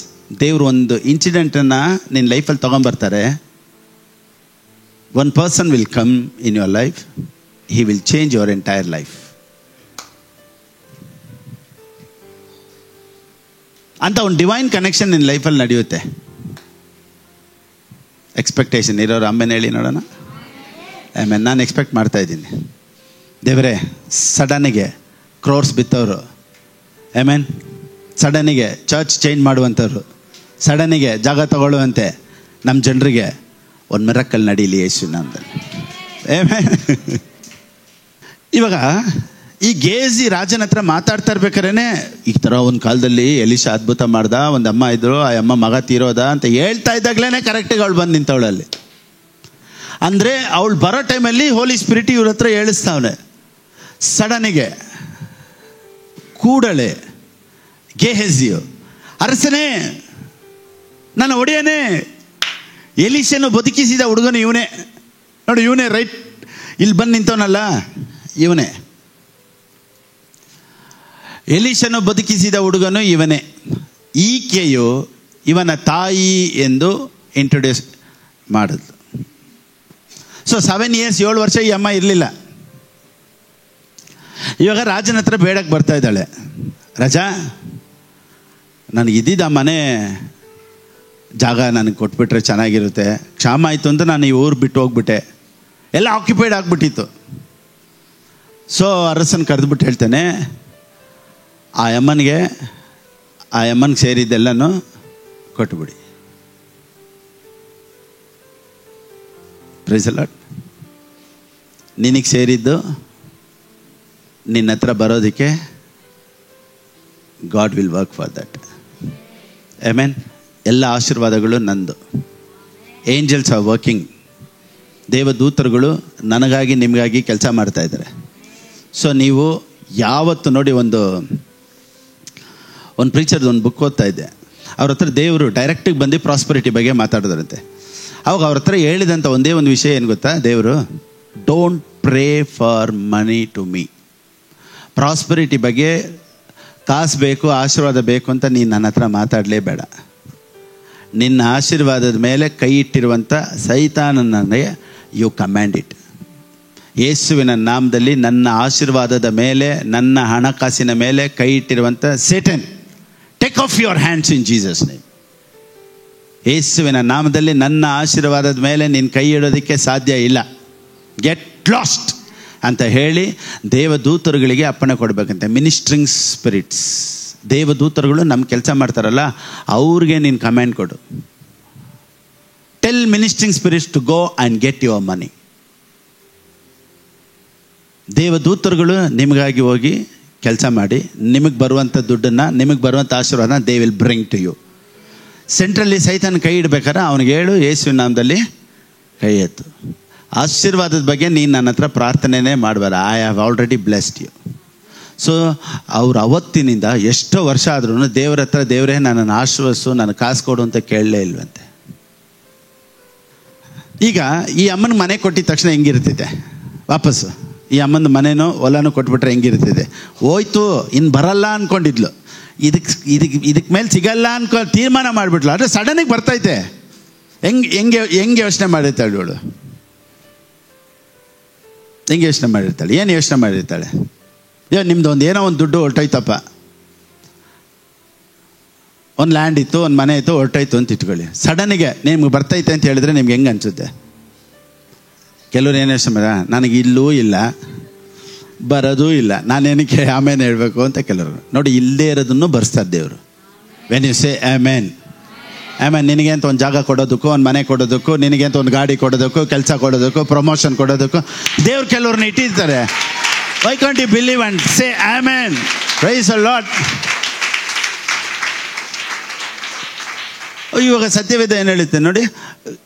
ದೇವರು ಒಂದು ಇನ್ಸಿಡೆಂಟನ್ನು ನಿನ್ನ ಲೈಫಲ್ಲಿ ತೊಗೊಂಬರ್ತಾರೆ. One person will come in your life, he will change your entire life. ಅಂತ ಒಂದು ಡಿವೈನ್ ಕನೆಕ್ಷನ್ ನಿನ್ನ ಲೈಫಲ್ಲಿ ನಡೆಯುತ್ತೆ. ಎಕ್ಸ್ಪೆಕ್ಟೇಷನ್ ಇರೋರು ಆಮೇಲೆ ಹೇಳಿ ನೋಡೋಣ. ಆಮೇಲೆ ನಾನು ಎಕ್ಸ್ಪೆಕ್ಟ್ ಮಾಡ್ತಾ ಇದ್ದೀನಿ, ದೇವರೇ ಸಡನ್ನಿಗೆ ಕ್ರೋರ್ಸ್ ಬಿತ್ತವರು, ಆಮೇನ್ ಸಡನ್ನಿಗೆ ಚರ್ಚ್ ಚೇಂಜ್ ಮಾಡುವಂಥವ್ರು, ಸಡನ್ನಿಗೆ ಜಾಗ ತಗೊಳ್ಳುವಂತೆ ನಮ್ಮ ಜನರಿಗೆ ಒಂದು ಮಿರಕಲ್ ನಡೀಲಿ ಯೇಸು ನಾಮದಲ್ಲಿ. ಆಮೇನ್. ಇವಾಗ ಈ ಗೇಜಿ ರಾಜನ ಹತ್ರ ಮಾತಾಡ್ತಾ ಇರ್ಬೇಕಾದ್ರೆ ಈ ಥರ ಒಂದು ಕಾಲದಲ್ಲಿ ಎಲಿಷಾ ಅದ್ಭುತ ಮಾಡ್ದ, ಒಂದು ಅಮ್ಮ ಇದ್ರು, ಆ ಅಮ್ಮ ಮಗ ತೀರೋದ ಅಂತ ಹೇಳ್ತಾ ಇದ್ದಾಗಲೇ ಕರೆಕ್ಟಾಗಿ ಅವಳು ಬಂದು ನಿಂತವಳಲ್ಲಿ. ಅಂದರೆ ಅವಳು ಬರೋ ಟೈಮಲ್ಲಿ ಹೋಲಿ ಸ್ಪಿರಿಟ್ ಇವ್ರ ಹತ್ರ ಹೇಳಿಸ್ತಾವನೆ. ಸಡನ್ನಿಗೆ ಕೂಡಲೇ ಗೇಹಜಿಯು, ಅರಸನೇ, ನನ್ನ ಒಡೆಯನೇ, ಎಲಿಷನು ಬದುಕಿಸಿದ ಹುಡುಗನು ಇವನೇ. ನೋಡಿ, ಇವನೇ ರೈಟ್ ಇಲ್ಲಿ ಬಂದು ನಿಂತವನಲ್ಲ, ಇವನೇ ಎಲಿಷನು ಬದುಕಿಸಿದ ಹುಡುಗನು ಇವನೇ. ಈಕೆಯು ಇವನ ತಾಯಿ ಎಂದು ಇಂಟ್ರೊಡ್ಯೂಸ್ ಮಾಡಿದ್ಲು. ಸೊ 7 years 7 ವರ್ಷ ಈ ಅಮ್ಮ ಇರಲಿಲ್ಲ. ಇವಾಗ ರಾಜನ ಹತ್ರ ಬೇಡಕ್ಕೆ ಬರ್ತಾ ಇದ್ದಾಳೆ. ರಾಜ, ನನಗಿದ್ದಿದ್ದ ಮನೆ ಜಾಗ ನನಗೆ ಕೊಟ್ಬಿಟ್ರೆ ಚೆನ್ನಾಗಿರುತ್ತೆ. ಕ್ಷಾಮ ಆಯಿತು ಅಂತ ನಾನು ಈ ಊರು ಬಿಟ್ಟು ಹೋಗ್ಬಿಟ್ಟೆ, ಎಲ್ಲ ಆಕ್ಯುಪೈಡ್ ಆಗಿಬಿಟ್ಟಿತ್ತು. ಸೊ ಅರಸನ ಕರೆದ್ಬಿಟ್ಟು ಹೇಳ್ತೇನೆ, ಆ ಅಮ್ಮನಿಗೆ ಸೇರಿದ್ದೆಲ್ಲನೂ ಕೊಟ್ಬಿಡಿ. Praise the Lord. ನಿನಗೆ ಸೇರಿದ್ದು ನಿನ್ನ ಹತ್ರ ಬರೋದಕ್ಕೆ God will work for that. Amen. ಎಲ್ಲ ಆಶೀರ್ವಾದಗಳು ನಂದು. Angels are working. ದೇವದೂತರುಗಳು ನನಗಾಗಿ ನಿಮಗಾಗಿ ಕೆಲಸ ಮಾಡ್ತಾ ಇದ್ದಾರೆ. ಸೊ ನೀವು ಯಾವತ್ತು ನೋಡಿ, ಒಂದು ಪ್ರೀಚರ್ದು ಒಂದು ಬುಕ್ ಓದ್ತಾ ಇದ್ದೆ. ಅವ್ರ ಹತ್ರ ದೇವರು ಡೈರೆಕ್ಟಿಗೆ ಬಂದು ಪ್ರಾಸ್ಪರಿಟಿ ಬಗ್ಗೆ ಮಾತಾಡಿದ್ರಂತೆ. ಅವಾಗ ಅವ್ರ ಹತ್ರ ಹೇಳಿದಂಥ ಒಂದೇ ಒಂದು ವಿಷಯ ಏನು ಗೊತ್ತಾ? ದೇವರು, don't pray for money to me. Prosperity ಬಗ್ಗೆ, ಕಾಸು ಬೇಕು, ಆಶೀರ್ವಾದ ಬೇಕು ಅಂತ ನೀನು ನನ್ನ ಹತ್ರ ಮಾತಾಡಲೇಬೇಡ. ನಿನ್ನ ಆಶೀರ್ವಾದದ ಮೇಲೆ ಕೈ ಇಟ್ಟಿರುವಂಥ ಸೈತಾನನಿಗೆ ಯು ಕಮ್ಯಾಂಡ್ ಇಟ್. ಯೇಸುವಿನ ನಾಮದಲ್ಲಿ ನನ್ನ ಆಶೀರ್ವಾದದ ಮೇಲೆ, ನನ್ನ ಹಣಕಾಸಿನ ಮೇಲೆ ಕೈ ಇಟ್ಟಿರುವಂಥ Satan, take off your hands in Jesus name. ಯೇಸುವಿನ ನಾಮದಲ್ಲಿ ನನ್ನ ಆಶೀರ್ವಾದದ ಮೇಲೆ ನೀನು ಕೈ ಇಡೋದಕ್ಕೆ ಸಾಧ್ಯ ಇಲ್ಲ. ಗೆಟ್ ಲಾಸ್ಟ್ ಅಂತ ಹೇಳಿ ದೇವದೂತರುಗಳಿಗೆ ಅಪ್ಪಣೆ ಕೊಡಬೇಕಂತೆ. ಮಿನಿಸ್ಟ್ರಿಂಗ್ ಸ್ಪಿರಿಟ್ಸ್, ದೇವದೂತರುಗಳು ನಮ್ಮ ಕೆಲಸ ಮಾಡ್ತಾರಲ್ಲ, ಅವ್ರಿಗೆ ನೀನು ಕಮ್ಯಾಂಡ್ ಕೊಡು. Tell ministering spirits to go and get your money. ದೇವದೂತರುಗಳು ನಿಮಗಾಗಿ ಹೋಗಿ ಕೆಲಸ ಮಾಡಿ ನಿಮಗೆ ಬರುವಂಥ ದುಡ್ಡನ್ನು, ನಿಮಗೆ ಬರುವಂಥ ಆಶೀರ್ವಾದನ they will bring to you. ಸೆಂಟ್ರಲ್ಲಿ ಸೈತಾನ ಕೈ ಇಡಬೇಕಾದ್ರೆ ಅವನಿಗೆ ಹೇಳು, ಯೇಸುವಿನ ನಾಮದಲ್ಲಿ ಕೈ ಎತ್ತು. ಆಶೀರ್ವಾದದ ಬಗ್ಗೆ ನೀನು ನನ್ನ ಹತ್ರ ಪ್ರಾರ್ಥನೆನೇ ಮಾಡಬೇಡ. I have already blessed you. So ಅವ್ರು ಅವತ್ತಿನಿಂದ ಎಷ್ಟೋ ವರ್ಷ ಆದ್ರೂ ದೇವರ ಹತ್ರ, ದೇವರೇ ನನ್ನನ್ನು ಆಶೀರ್ವದಿಸು, ನನಗೆ ಕಾಸು ಕೊಡು ಅಂತ ಕೇಳಲೇ ಇಲ್ವಂತೆ. ಈಗ ಈ ಅಮ್ಮನ ಮನೆ ಕೊಟ್ಟಿದ ತಕ್ಷಣ ಹೆಂಗಿರ್ತಿದೆ ವಾಪಸ್ಸು? ಈ ಅಮ್ಮನ ಮನೆನೋ ಹೊಲನೂ ಕೊಟ್ಬಿಟ್ರೆ ಹೆಂಗಿರ್ತಿದೆ? ಹೋಯ್ತು, ಇನ್ನು ಬರಲ್ಲ ಅಂದ್ಕೊಂಡಿದ್ಲು. ಇದಕ್ಕೆ ಮೇಲೆ ಸಿಗಲ್ಲ ಅನ್ಕೊ ತೀರ್ಮಾನ ಮಾಡಿಬಿಟ್ಲು. ಆದರೆ ಸಡನ್ನಾಗಿ ಬರ್ತೈತೆ. ಹೆಂಗೆ ಯೋಚನೆ ಮಾಡೈತೆ ಅವಳು? ಹೆಂಗೆ ಯೋಚನೆ ಮಾಡಿರ್ತಾಳೆ? ಏನು ಯೋಚನೆ ಮಾಡಿರ್ತಾಳೆ? ನಿಮ್ದು ಏನೋ ಒಂದು ದುಡ್ಡು ಹೊರಟೋಯ್ತಪ್ಪ, ಒಂದು ಲ್ಯಾಂಡ್ ಇತ್ತು, ಒಂದು ಮನೆ ಇತ್ತು, ಹೊರಟೋಯ್ತು ಅಂತ ಇಟ್ಕೊಳ್ಳಿ. ಸಡನ್ಗೆ ನಿಮ್ಗೆ ಬರ್ತೈತೆ ಅಂತ ಹೇಳಿದ್ರೆ ನಿಮ್ಗೆ ಹೆಂಗೆ ಅನಿಸುತ್ತೆ? ಕೆಲವ್ರು ಏನು ಯೋಚನೆ ಮಾಡ, ನನಗೆ ಇಲ್ಲೂ ಇಲ್ಲ ಬರೋದೂ ಇಲ್ಲ, ನಾನೇನಕ್ಕೆ ಆಮೇಲೆ ಹೇಳಬೇಕು ಅಂತ ಕೆಲವರು. ನೋಡಿ, ಇಲ್ಲದೇ ಇರೋದನ್ನು ಬರ್ಸ್ತಾರೆ ದೇವರು. ವೆನ್ ಯು ಸೇ ಆಮೇನ್, ಆಮೇನ್, ನಿನಗೆ ಅಂತ ಒಂದು ಜಾಗ ಕೊಡೋದಕ್ಕೂ, ಒಂದು ಮನೆ ಕೊಡೋದಕ್ಕೂ, ನಿನಗೆ ಅಂತ ಒಂದು ಗಾಡಿ ಕೊಡೋದಕ್ಕೂ, ಕೆಲಸ ಕೊಡೋದಕ್ಕೂ, ಪ್ರಮೋಷನ್ ಕೊಡೋದಕ್ಕೂ ದೇವ್ರು ಕೆಲವ್ರನ್ನ ಇಟ್ಟಿರ್ತಾರೆ. Why can't you believe and say amen? Praise the Lord. ಇವಾಗ ಸತ್ಯವೇದ ಏನು ಹೇಳುತ್ತೆ ನೋಡಿ,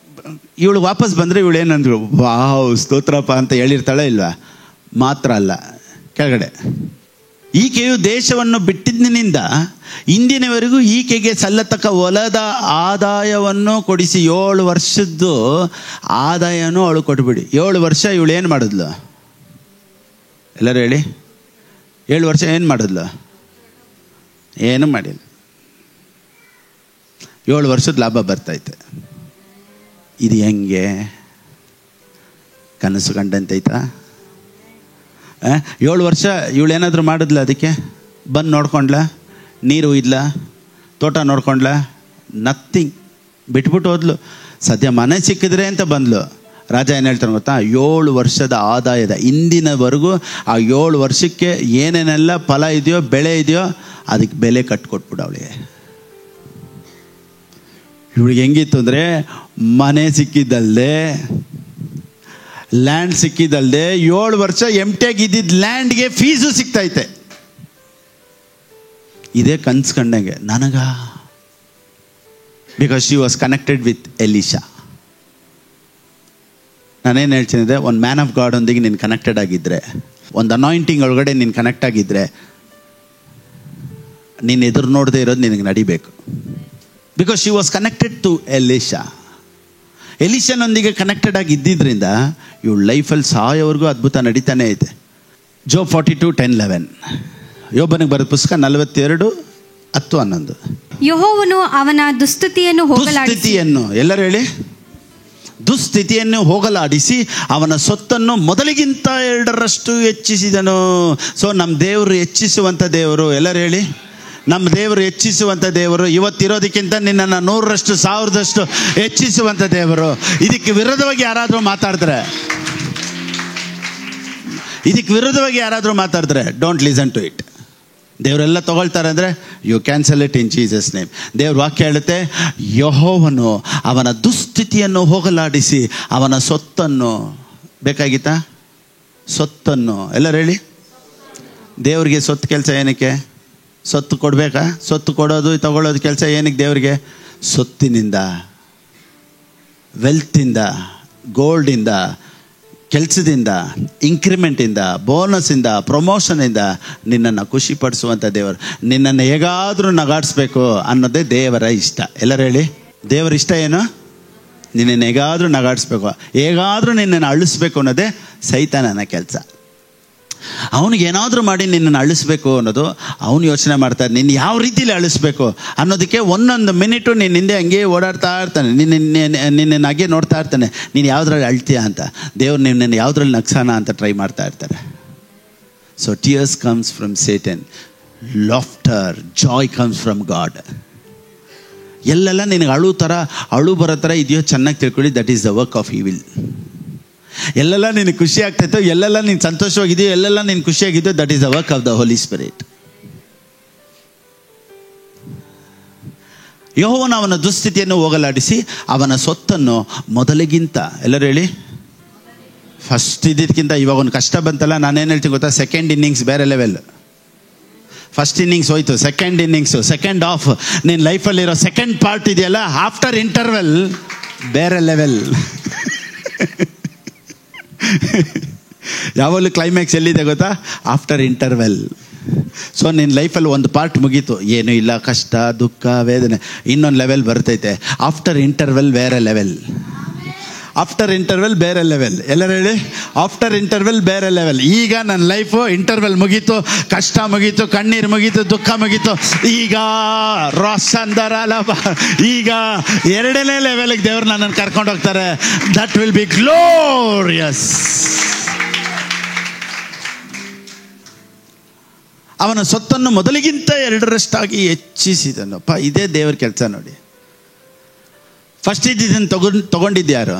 ಇವಳು ವಾಪಸ್ ಬಂದರೆ ಇವಳು ಏನಂದ್ರು, ವಾವ್ ಸ್ತೋತ್ರಪ್ಪ ಅಂತ ಹೇಳಿರ್ತಾಳೆ ಇಲ್ವಾ? ಮಾತ್ರ ಅಲ್ಲ, ಕೆಳಗಡೆ ಈಕೆಯು ದೇಶವನ್ನು ಬಿಟ್ಟಿದ್ದಿನಿಂದ ಇಂದಿನವರೆಗೂ ಈಕೆಗೆ ಸಲ್ಲತಕ್ಕ ಹೊಲದ ಆದಾಯವನ್ನು ಕೊಡಿಸಿ 7 ವರ್ಷದ್ದು ಆದಾಯನೂ ಅವಳು ಕೊಟ್ಬಿಡಿ. 7 ವರ್ಷ ಇವಳು ಏನು ಮಾಡಿದ್ಲು? ಎಲ್ಲರೂ ಹೇಳಿ, 7 ವರ್ಷ ಏನು ಮಾಡಿದ್ಲು? ಏನು ಮಾಡಿಲ್ಲ. 7 ವರ್ಷದ ಲಾಭ ಬರ್ತೈತೆ. ಇದು ಹೆಂಗೆ? ಕನಸು ಕಂಡಂತೈತಾ? 7 ವರ್ಷ ಇವಳೇನಾದರೂ ಮಾಡಿದ್ಲ? ಅದಕ್ಕೆ ಬಂದು ನೋಡ್ಕೊಂಡ್ಲ? ನೀರು ಇದ್ಲ? ತೋಟ ನೋಡ್ಕೊಂಡ್ಲ? ನಥಿಂಗ್. ಬಿಟ್ಬಿಟ್ಟು ಹೋದ್ಲು. ಸದ್ಯ ಮನೆ ಸಿಕ್ಕಿದ್ರೆ ಅಂತ ಬಂದ್ಲು. ರಾಜ ಏನು ಹೇಳ್ತಾನೆ ಗೊತ್ತಾ? 7 ವರ್ಷದ ಆದಾಯದ ಇಂದಿನವರೆಗೂ ಆ 7 ವರ್ಷಕ್ಕೆ ಏನೇನೆಲ್ಲ ಫಲ ಇದೆಯೋ, ಬೆಳೆ ಇದೆಯೋ, ಅದಕ್ಕೆ ಬೆಲೆ ಕಟ್ಕೊಟ್ಬಿಡು ಅವಳಿಗೆ. ಇವಳಿಗೆ ಹೆಂಗಿತ್ತು ಅಂದರೆ, ಮನೆ ಸಿಕ್ಕಿದ್ದಲ್ಲದೆ, ಲ್ಯಾಂಡ್ ಸಿಕ್ಕಿದ್ದಲ್ಲದೆ, 7 ವರ್ಷ ಎಂಟಿಯಾಗಿ ಇದ್ದಿದ್ದ ಲ್ಯಾಂಡ್ಗೆ ಫೀಸು ಸಿಗ್ತೈತೆ. ಇದೇ ಕನ್ಸ್ಕೊಂಡಂಗೆ ನನಗ. Because she was connected with Elisha. ನಾನೇನು ಹೇಳ್ತೀನಿ, ಒಂದು ಮ್ಯಾನ್ ಆಫ್ ಗಾಡ್ ಒಂದಿಗೆ ನೀನು ಕನೆಕ್ಟೆಡ್ ಆಗಿದ್ದರೆ, ಒಂದು ಅನಾಯಿಂಟಿಂಗ್ ಒಳಗಡೆ ನೀನು ಕನೆಕ್ಟ್ ಆಗಿದ್ದರೆ, ನೀನು ಎದುರು ನೋಡದೆ ಇರೋದು ನಿನಗೆ ನಡಿಬೇಕು. Because she was connected to Elisha. ಎಲಿಶನೊಂದಿಗೆ ಕನೆಕ್ಟೆಡ್ ಆಗಿ ಇದ್ದಿದ್ದರಿಂದ ಇವಳು ಲೈಫಲ್ಲಿ ಸಾಯೋವರೆಗೂ ಅದ್ಭುತ ನಡೀತಾನೆ ಐತೆ. Job 42:10-11. ಯೋಬನಿಗೆ ಬರೆದ ಪುಸ್ತಕ 42:10-11. ಯೆಹೋವನು ಅವನ ದುಸ್ಥಿತಿಯನ್ನು ಎಲ್ಲರೂ ಹೇಳಿ, ದುಸ್ಥಿತಿಯನ್ನು ಹೋಗಲಾಡಿಸಿ ಅವನ ಸೊತ್ತನ್ನು ಮೊದಲಿಗಿಂತ 2ರಷ್ಟು ಹೆಚ್ಚಿಸಿದನು. ಸೊ ನಮ್ಮ ದೇವರು ಹೆಚ್ಚಿಸುವಂಥ ದೇವರು. ಎಲ್ಲರೂ ಹೇಳಿ, ನಮ್ಮ ದೇವರು ಹೆಚ್ಚಿಸುವಂಥ ದೇವರು. ಇವತ್ತಿರೋದಕ್ಕಿಂತ ನಿನ್ನನ್ನು 100ರಷ್ಟು 1000ದಷ್ಟು ಹೆಚ್ಚಿಸುವಂಥ ದೇವರು. ಇದಕ್ಕೆ ವಿರೋಧವಾಗಿ ಯಾರಾದರೂ ಮಾತಾಡಿದ್ರೆ ಡೋಂಟ್ ಲಿಸನ್ ಟು ಇಟ್. ದೇವರೆಲ್ಲ ತಗೊಳ್ತಾರೆ ಅಂದರೆ you cancel it in Jesus name. ದೇವ್ರ ವಾಕ್ಯ ಹೇಳುತ್ತೆ, ಯೆಹೋವನು ಅವನ ದುಸ್ಥಿತಿಯನ್ನು ಹೋಗಲಾಡಿಸಿ ಅವನ ಸೊತ್ತನ್ನು, ಬೇಕಾಗಿತ್ತಾ ಸೊತ್ತನ್ನು? ಎಲ್ಲರೂ ಹೇಳಿ, ದೇವ್ರಿಗೆ ಸೊತ್ತು ಕೆಲಸ ಏನಕ್ಕೆ? ಸೊತ್ತು ಕೊಡಬೇಕಾ? ಸೊತ್ತು ಕೊಡೋದು ತಗೊಳ್ಳೋದು ಕೆಲಸ ಏನಕ್ಕೆ ದೇವರಿಗೆ? ಸೊತ್ತಿನಿಂದ, ವೆಲ್ತಿಂದ, ಗೋಲ್ಡಿಂದ, ಕೆಲಸದಿಂದ, ಇಂಕ್ರಿಮೆಂಟಿಂದ, ಬೋನಸ್ಸಿಂದ, ಪ್ರಮೋಷನಿಂದ ನಿನ್ನನ್ನು ಖುಷಿಪಡಿಸುವಂಥ ದೇವರು. ನಿನ್ನನ್ನು ಹೇಗಾದರೂ ನಗಾಡಿಸ್ಬೇಕು ಅನ್ನೋದೇ ದೇವರ ಇಷ್ಟ. ಎಲ್ಲರೂ ಹೇಳಿ, ದೇವರ ಇಷ್ಟ ಏನು? ನಿನ್ನನ್ನು ಹೇಗಾದರೂ ನಗಾಡಿಸ್ಬೇಕು, ಹೇಗಾದರೂ ನಿನ್ನನ್ನು ಅಳಿಸ್ಬೇಕು ಅನ್ನೋದೇ ಸೈತಾನನ ಕೆಲಸ. ಅವನಿಗೇನಾದರೂ ಮಾಡಿ ನಿನ್ನನ್ನು ಅಳಿಸ್ಬೇಕು ಅನ್ನೋದು ಅವನು ಯೋಚನೆ ಮಾಡ್ತಾರೆ. ನಿನ್ನ ಯಾವ ರೀತಿಯಲ್ಲಿ ಅಳಿಸ್ಬೇಕು ಅನ್ನೋದಕ್ಕೆ ಒಂದೊಂದು ಮಿನಿಟು ನಿನ್ನ ಹಿಂದೆ ಹಂಗೆ ಓಡಾಡ್ತಾ ಇರ್ತಾನೆ. ನಿನ್ನ ಹಾಗೆ ನೋಡ್ತಾ ಇರ್ತಾನೆ, ನೀನು ಯಾವುದ್ರಲ್ಲಿ ಅಳ್ತೀಯ ಅಂತ. ದೇವ್ರು ನಿನ್ನನ್ನು ಯಾವುದ್ರಲ್ಲಿ ನಗ್ಸಾನ ಅಂತ ಟ್ರೈ ಮಾಡ್ತಾ ಇರ್ತಾರೆ. So tears comes from Satan, laughter, joy comes from God. ಎಲ್ಲೆಲ್ಲ ನಿನಗೆ ಅಳು ಬರೋ ಥರ ಇದೆಯೋ ಚೆನ್ನಾಗಿ ತಿಳ್ಕೊಳ್ಳಿ, that is the work of evil. ಎಲ್ಲೆಲ್ಲ ನಿನಗೆ ಖುಷಿ ಆಗ್ತಾಯಿತ್ತು, ಎಲ್ಲೆಲ್ಲ ನೀನು ಸಂತೋಷವಾಗಿದೆಯೋ, ಎಲ್ಲೆಲ್ಲ ನೀನು ಖುಷಿಯಾಗಿದೆಯೋ, that is the work of the Holy Spirit. ಯೆಹೋವನು ಅವನ ದುಸ್ಥಿತಿಯನ್ನು ಹೋಗಲಾಡಿಸಿ ಅವನ ಸೊತ್ತನ್ನು ಮೊದಲಿಗಿಂತ, ಎಲ್ಲರೂ ಹೇಳಿ, ಫಸ್ಟ್ ಇದಕ್ಕಿಂತ ಇವಾಗ ಒಂದು ಕಷ್ಟ ಬಂತಲ್ಲ, ನಾನೇನು ಹೇಳ್ತೀನಿ ಗೊತ್ತಾ? ಸೆಕೆಂಡ್ ಇನ್ನಿಂಗ್ಸ್ ಬೇರೆ ಲೆವೆಲ್. ಫಸ್ಟ್ ಇನ್ನಿಂಗ್ಸ್ ಹೋಯ್ತು, ಸೆಕೆಂಡ್ ಇನ್ನಿಂಗ್ಸು, ಸೆಕೆಂಡ್ ಹಾಫ್, ನಿನ್ನ ಲೈಫಲ್ಲಿರೋ ಸೆಕೆಂಡ್ ಪಾರ್ಟ್ ಇದೆಯಲ್ಲ, ಆಫ್ಟರ್ ಇಂಟರ್ವೆಲ್ ಬೇರೆ ಲೆವೆಲ್. ಯಾವಾಗಲೂ ಕ್ಲೈಮ್ಯಾಕ್ಸ್ ಎಲ್ಲಿದೆ ಗೊತ್ತಾ? After interval. ಸೊ ನಿನ್ನ ಲೈಫಲ್ಲಿ ಒಂದು ಪಾರ್ಟ್ ಮುಗೀತು, ಏನೂ ಇಲ್ಲ, ಕಷ್ಟ, ದುಃಖ, ವೇದನೆ, ಇನ್ನೊಂದು ಲೆವೆಲ್ ಬರ್ತೈತೆ. ಆಫ್ಟರ್ ಇಂಟರ್ವೆಲ್ ಬೇರೆ ಲೆವೆಲ್. ಆಫ್ಟರ್ ಇಂಟರ್ವೆಲ್ ಬೇರೆ ಲೆವೆಲ್. ಎಲ್ಲರೂ ಹೇಳಿ, ಆಫ್ಟರ್ ಇಂಟರ್ವೆಲ್ ಬೇರೆ ಲೆವೆಲ್. ಈಗ ನನ್ನ ಲೈಫು ಇಂಟರ್ವೆಲ್ ಮುಗೀತು, ಕಷ್ಟ ಮುಗೀತು, ಕಣ್ಣೀರು ಮುಗೀತು, ದುಃಖ ಮುಗೀತು. ಈಗ ರಾಸಂದರ ಲಾಭ, ಈಗ 2ನೇ ಲೆವೆಲ್ಗೆ ದೇವ್ರು ನನ್ನನ್ನು ಕರ್ಕೊಂಡು ಹೋಗ್ತಾರೆ. That will be glorious. ಅವನ ಸೊತ್ತನ್ನು ಮೊದಲಿಗಿಂತ 2ರಷ್ಟಾಗಿ ಹೆಚ್ಚಿಸಿದನಪ್ಪ. ಇದೇ ದೇವರ ಕೆಲಸ ನೋಡಿ. ಫಸ್ಟ್ ಇದನ್ನು ತಗೊಂಡಿದ್ಯಾರು?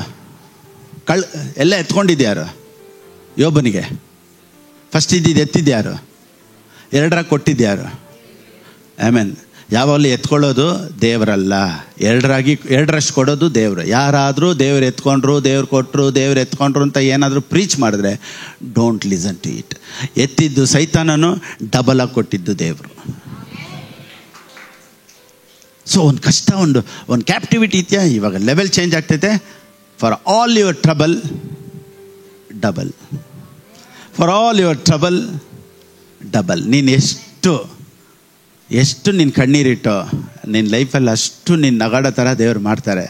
ಎಲ್ಲ ಎತ್ಕೊಂಡಿದ್ಯಾರು? ಯೋಬನಿಗೆ ಫಸ್ಟ್ ಇದ್ದಿದ್ದು ಎತ್ತಿದ್ಯಾರು? 2 ಕೊಟ್ಟಿದ್ಯಾರು? ಆಮೇನ್. ಯಾವಾಗಲೂ ಎತ್ಕೊಳ್ಳೋದು ದೇವರಲ್ಲ, 2ರಷ್ಟು ಕೊಡೋದು ದೇವರು. ಯಾರಾದರೂ ದೇವ್ರು ಎತ್ಕೊಂಡ್ರು, ದೇವ್ರು ಕೊಟ್ಟರು, ದೇವ್ರು ಎತ್ಕೊಂಡ್ರು ಅಂತ ಏನಾದರೂ ಪ್ರೀಚ್ ಮಾಡಿದ್ರೆ ಡೋಂಟ್ ಲಿಸನ್ ಟು ಇಟ್. ಎತ್ತಿದ್ದು ಸೈತಾನನು, ಡಬಲ್ ಆಗಿ ಕೊಟ್ಟಿದ್ದು ದೇವರು. ಸೊ ಒಂದು ಕಷ್ಟ, ಒಂದು ಕ್ಯಾಪ್ಟಿವಿಟಿ ಇದೆಯಾ, ಇವಾಗ ಲೆವೆಲ್ ಚೇಂಜ್ ಆಗ್ತೈತೆ. For all your trouble double, for all your trouble double. ನೀನು ಎಷ್ಟು ನಿನ್ನ ಕಣ್ಣೀರಿಟ್ಟೋ ನಿನ್ನ ಲೈಫಲ್ಲಿ ಅಷ್ಟು ನಿನ್ನ ನಗಾಡೋ ಥರ ದೇವ್ರು ಮಾಡ್ತಾರೆ.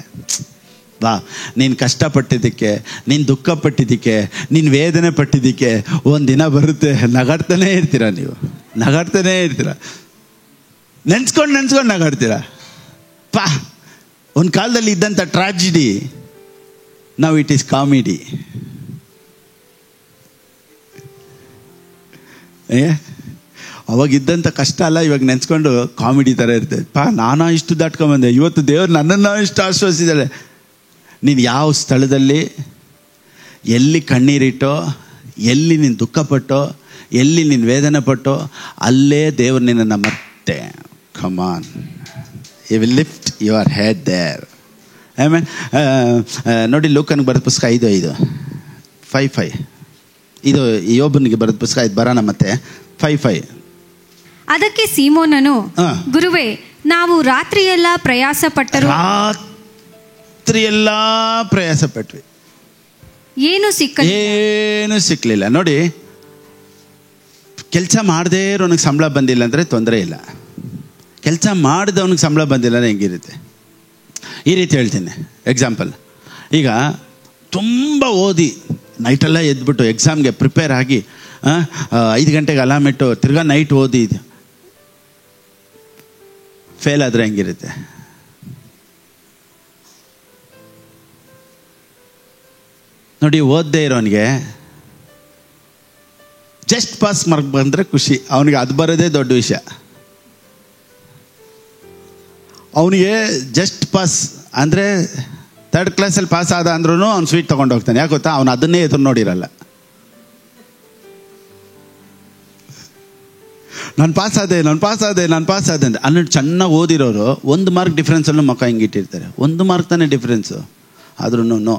ಬಾ, ನೀನು ಕಷ್ಟಪಟ್ಟಿದ್ದಕ್ಕೆ, ನೀನು ದುಃಖ ಪಟ್ಟಿದ್ದಕ್ಕೆ, ನೀನು ವೇದನೆ ಪಟ್ಟಿದ್ದಕ್ಕೆ ಒಂದಿನ ಬರುತ್ತೆ ನಗಾಡ್ತಾನೇ ಇರ್ತೀರ. ನೀವು ನಗಾಡ್ತಾನೇ ಇರ್ತೀರ, ನೆನ್ಸ್ಕೊಂಡು ನಗಾಡ್ತೀರ. ಪಾ, ಒಂದು ಕಾಲದಲ್ಲಿ ಇದ್ದಂಥ tragedy now it is comedy. ಅವಾಗಿದ್ದಂಥ ಕಷ್ಟ ಅಲ್ಲ, ಇವಾಗ ನೆನ್ಸ್ಕೊಂಡು ಕಾಮಿಡಿ ಥರ ಇರ್ತದೆ. ನಾನಾ ಇಷ್ಟು ದಾಟ್ಕೊಂಬಂದೆ, ಇವತ್ತು ದೇವ್ರು ನನ್ನನ್ನು ಇಷ್ಟು ಆಶ್ವಾಸಿದ್ದಾಳೆ. ನೀನು ಯಾವ ಸ್ಥಳದಲ್ಲಿ ಎಲ್ಲಿ ಕಣ್ಣೀರಿಟ್ಟೋ, ಎಲ್ಲಿ ನೀನು ದುಃಖಪಟ್ಟೋ, ಎಲ್ಲಿ ನೀನು ವೇದನೆ ಪಟ್ಟೋ, ಅಲ್ಲೇ ದೇವ್ರು ನಿನ್ನನ್ನು ಮತ್ತೆ come on you will lift your head there. ಆಮೇಲೆ ನೋಡಿ, ಲೂಕನಿಗೆ ಬರೆದ ಪುಸ್ತಕ 5:5 ಇದು ಯೋಬನಿಗೆ ಬರೆದ ಪುಸ್ತಕ. ಇದು ಬರೋಣ ಮತ್ತೆ 5:5. ಅದಕ್ಕೆ ಸೀಮೋನನು, ಗುರುವೇ, ನಾವು ರಾತ್ರಿಯೆಲ್ಲ ಪ್ರಯಾಸ ಪಟ್ವಿ, ಏನು ಸಿಕ್ಕಲಿಲ್ಲ. ನೋಡಿ, ಕೆಲಸ ಮಾಡದೇ ಇರೋನಿಗೆ ಸಂಬಳ ಬಂದಿಲ್ಲ ಅಂದರೆ ತೊಂದರೆ ಇಲ್ಲ, ಕೆಲಸ ಮಾಡಿದವನಿಗೆ ಸಂಬಳ ಬಂದಿಲ್ಲ ಅಂದರೆ ಹೆಂಗಿರುತ್ತೆ? ಈ ರೀತಿ ಹೇಳ್ತೀನಿ. ಎಕ್ಸಾಂಪಲ್, ಈಗ ತುಂಬ ಓದಿ ನೈಟೆಲ್ಲ ಎದ್ಬಿಟ್ಟು ಎಕ್ಸಾಮ್ಗೆ ಪ್ರಿಪೇರ್ ಆಗಿ 5 ಗಂಟೆಗೆ ಅಲಾರ್ಮ್ ಇಟ್ಟು ತಿರ್ಗಾ ನೈಟ್ ಓದಿ ಫೇಲ್ ಆದರೆ ಹೆಂಗಿರುತ್ತೆ? ನೋಡಿ, ಓದದೇ ಇರೋನಿಗೆ ಜಸ್ಟ್ ಪಾಸ್ ಮಾರ್ಕ್ ಬಂದರೆ ಖುಷಿ, ಅವನಿಗೆ ಅದು ಬರೋದೇ ದೊಡ್ಡ ವಿಷಯ. ಅವನಿಗೆ ಜಸ್ಟ್ ಪಾಸ್ ಅಂದರೆ 3rd ಕ್ಲಾಸಲ್ಲಿ ಪಾಸ್ ಆದ ಅಂದ್ರೂ ಅವ್ನು ಸ್ವೀಟ್ ತೊಗೊಂಡು ಹೋಗ್ತಾನೆ. ಯಾಕೆ ಗೊತ್ತಾ? ಅವನು ಅದನ್ನೇ ಎದುರು ನೋಡಿರಲ್ಲ. ನಾನು ಪಾಸ್ ಆದೆ ಅಂದರೆ ಅನ್ನೋದು ಚೆನ್ನಾಗಿ ಓದಿರೋರು 1 ಮಾರ್ಕ್ ಡಿಫ್ರೆನ್ಸಲ್ಲೂ ಮುಖ ಹಿಂಗಿಟ್ಟಿರ್ತಾರೆ. 1 ಮಾರ್ಕ್ ತಾನೇ ಡಿಫ್ರೆನ್ಸು. ಆದ್ರೂ no,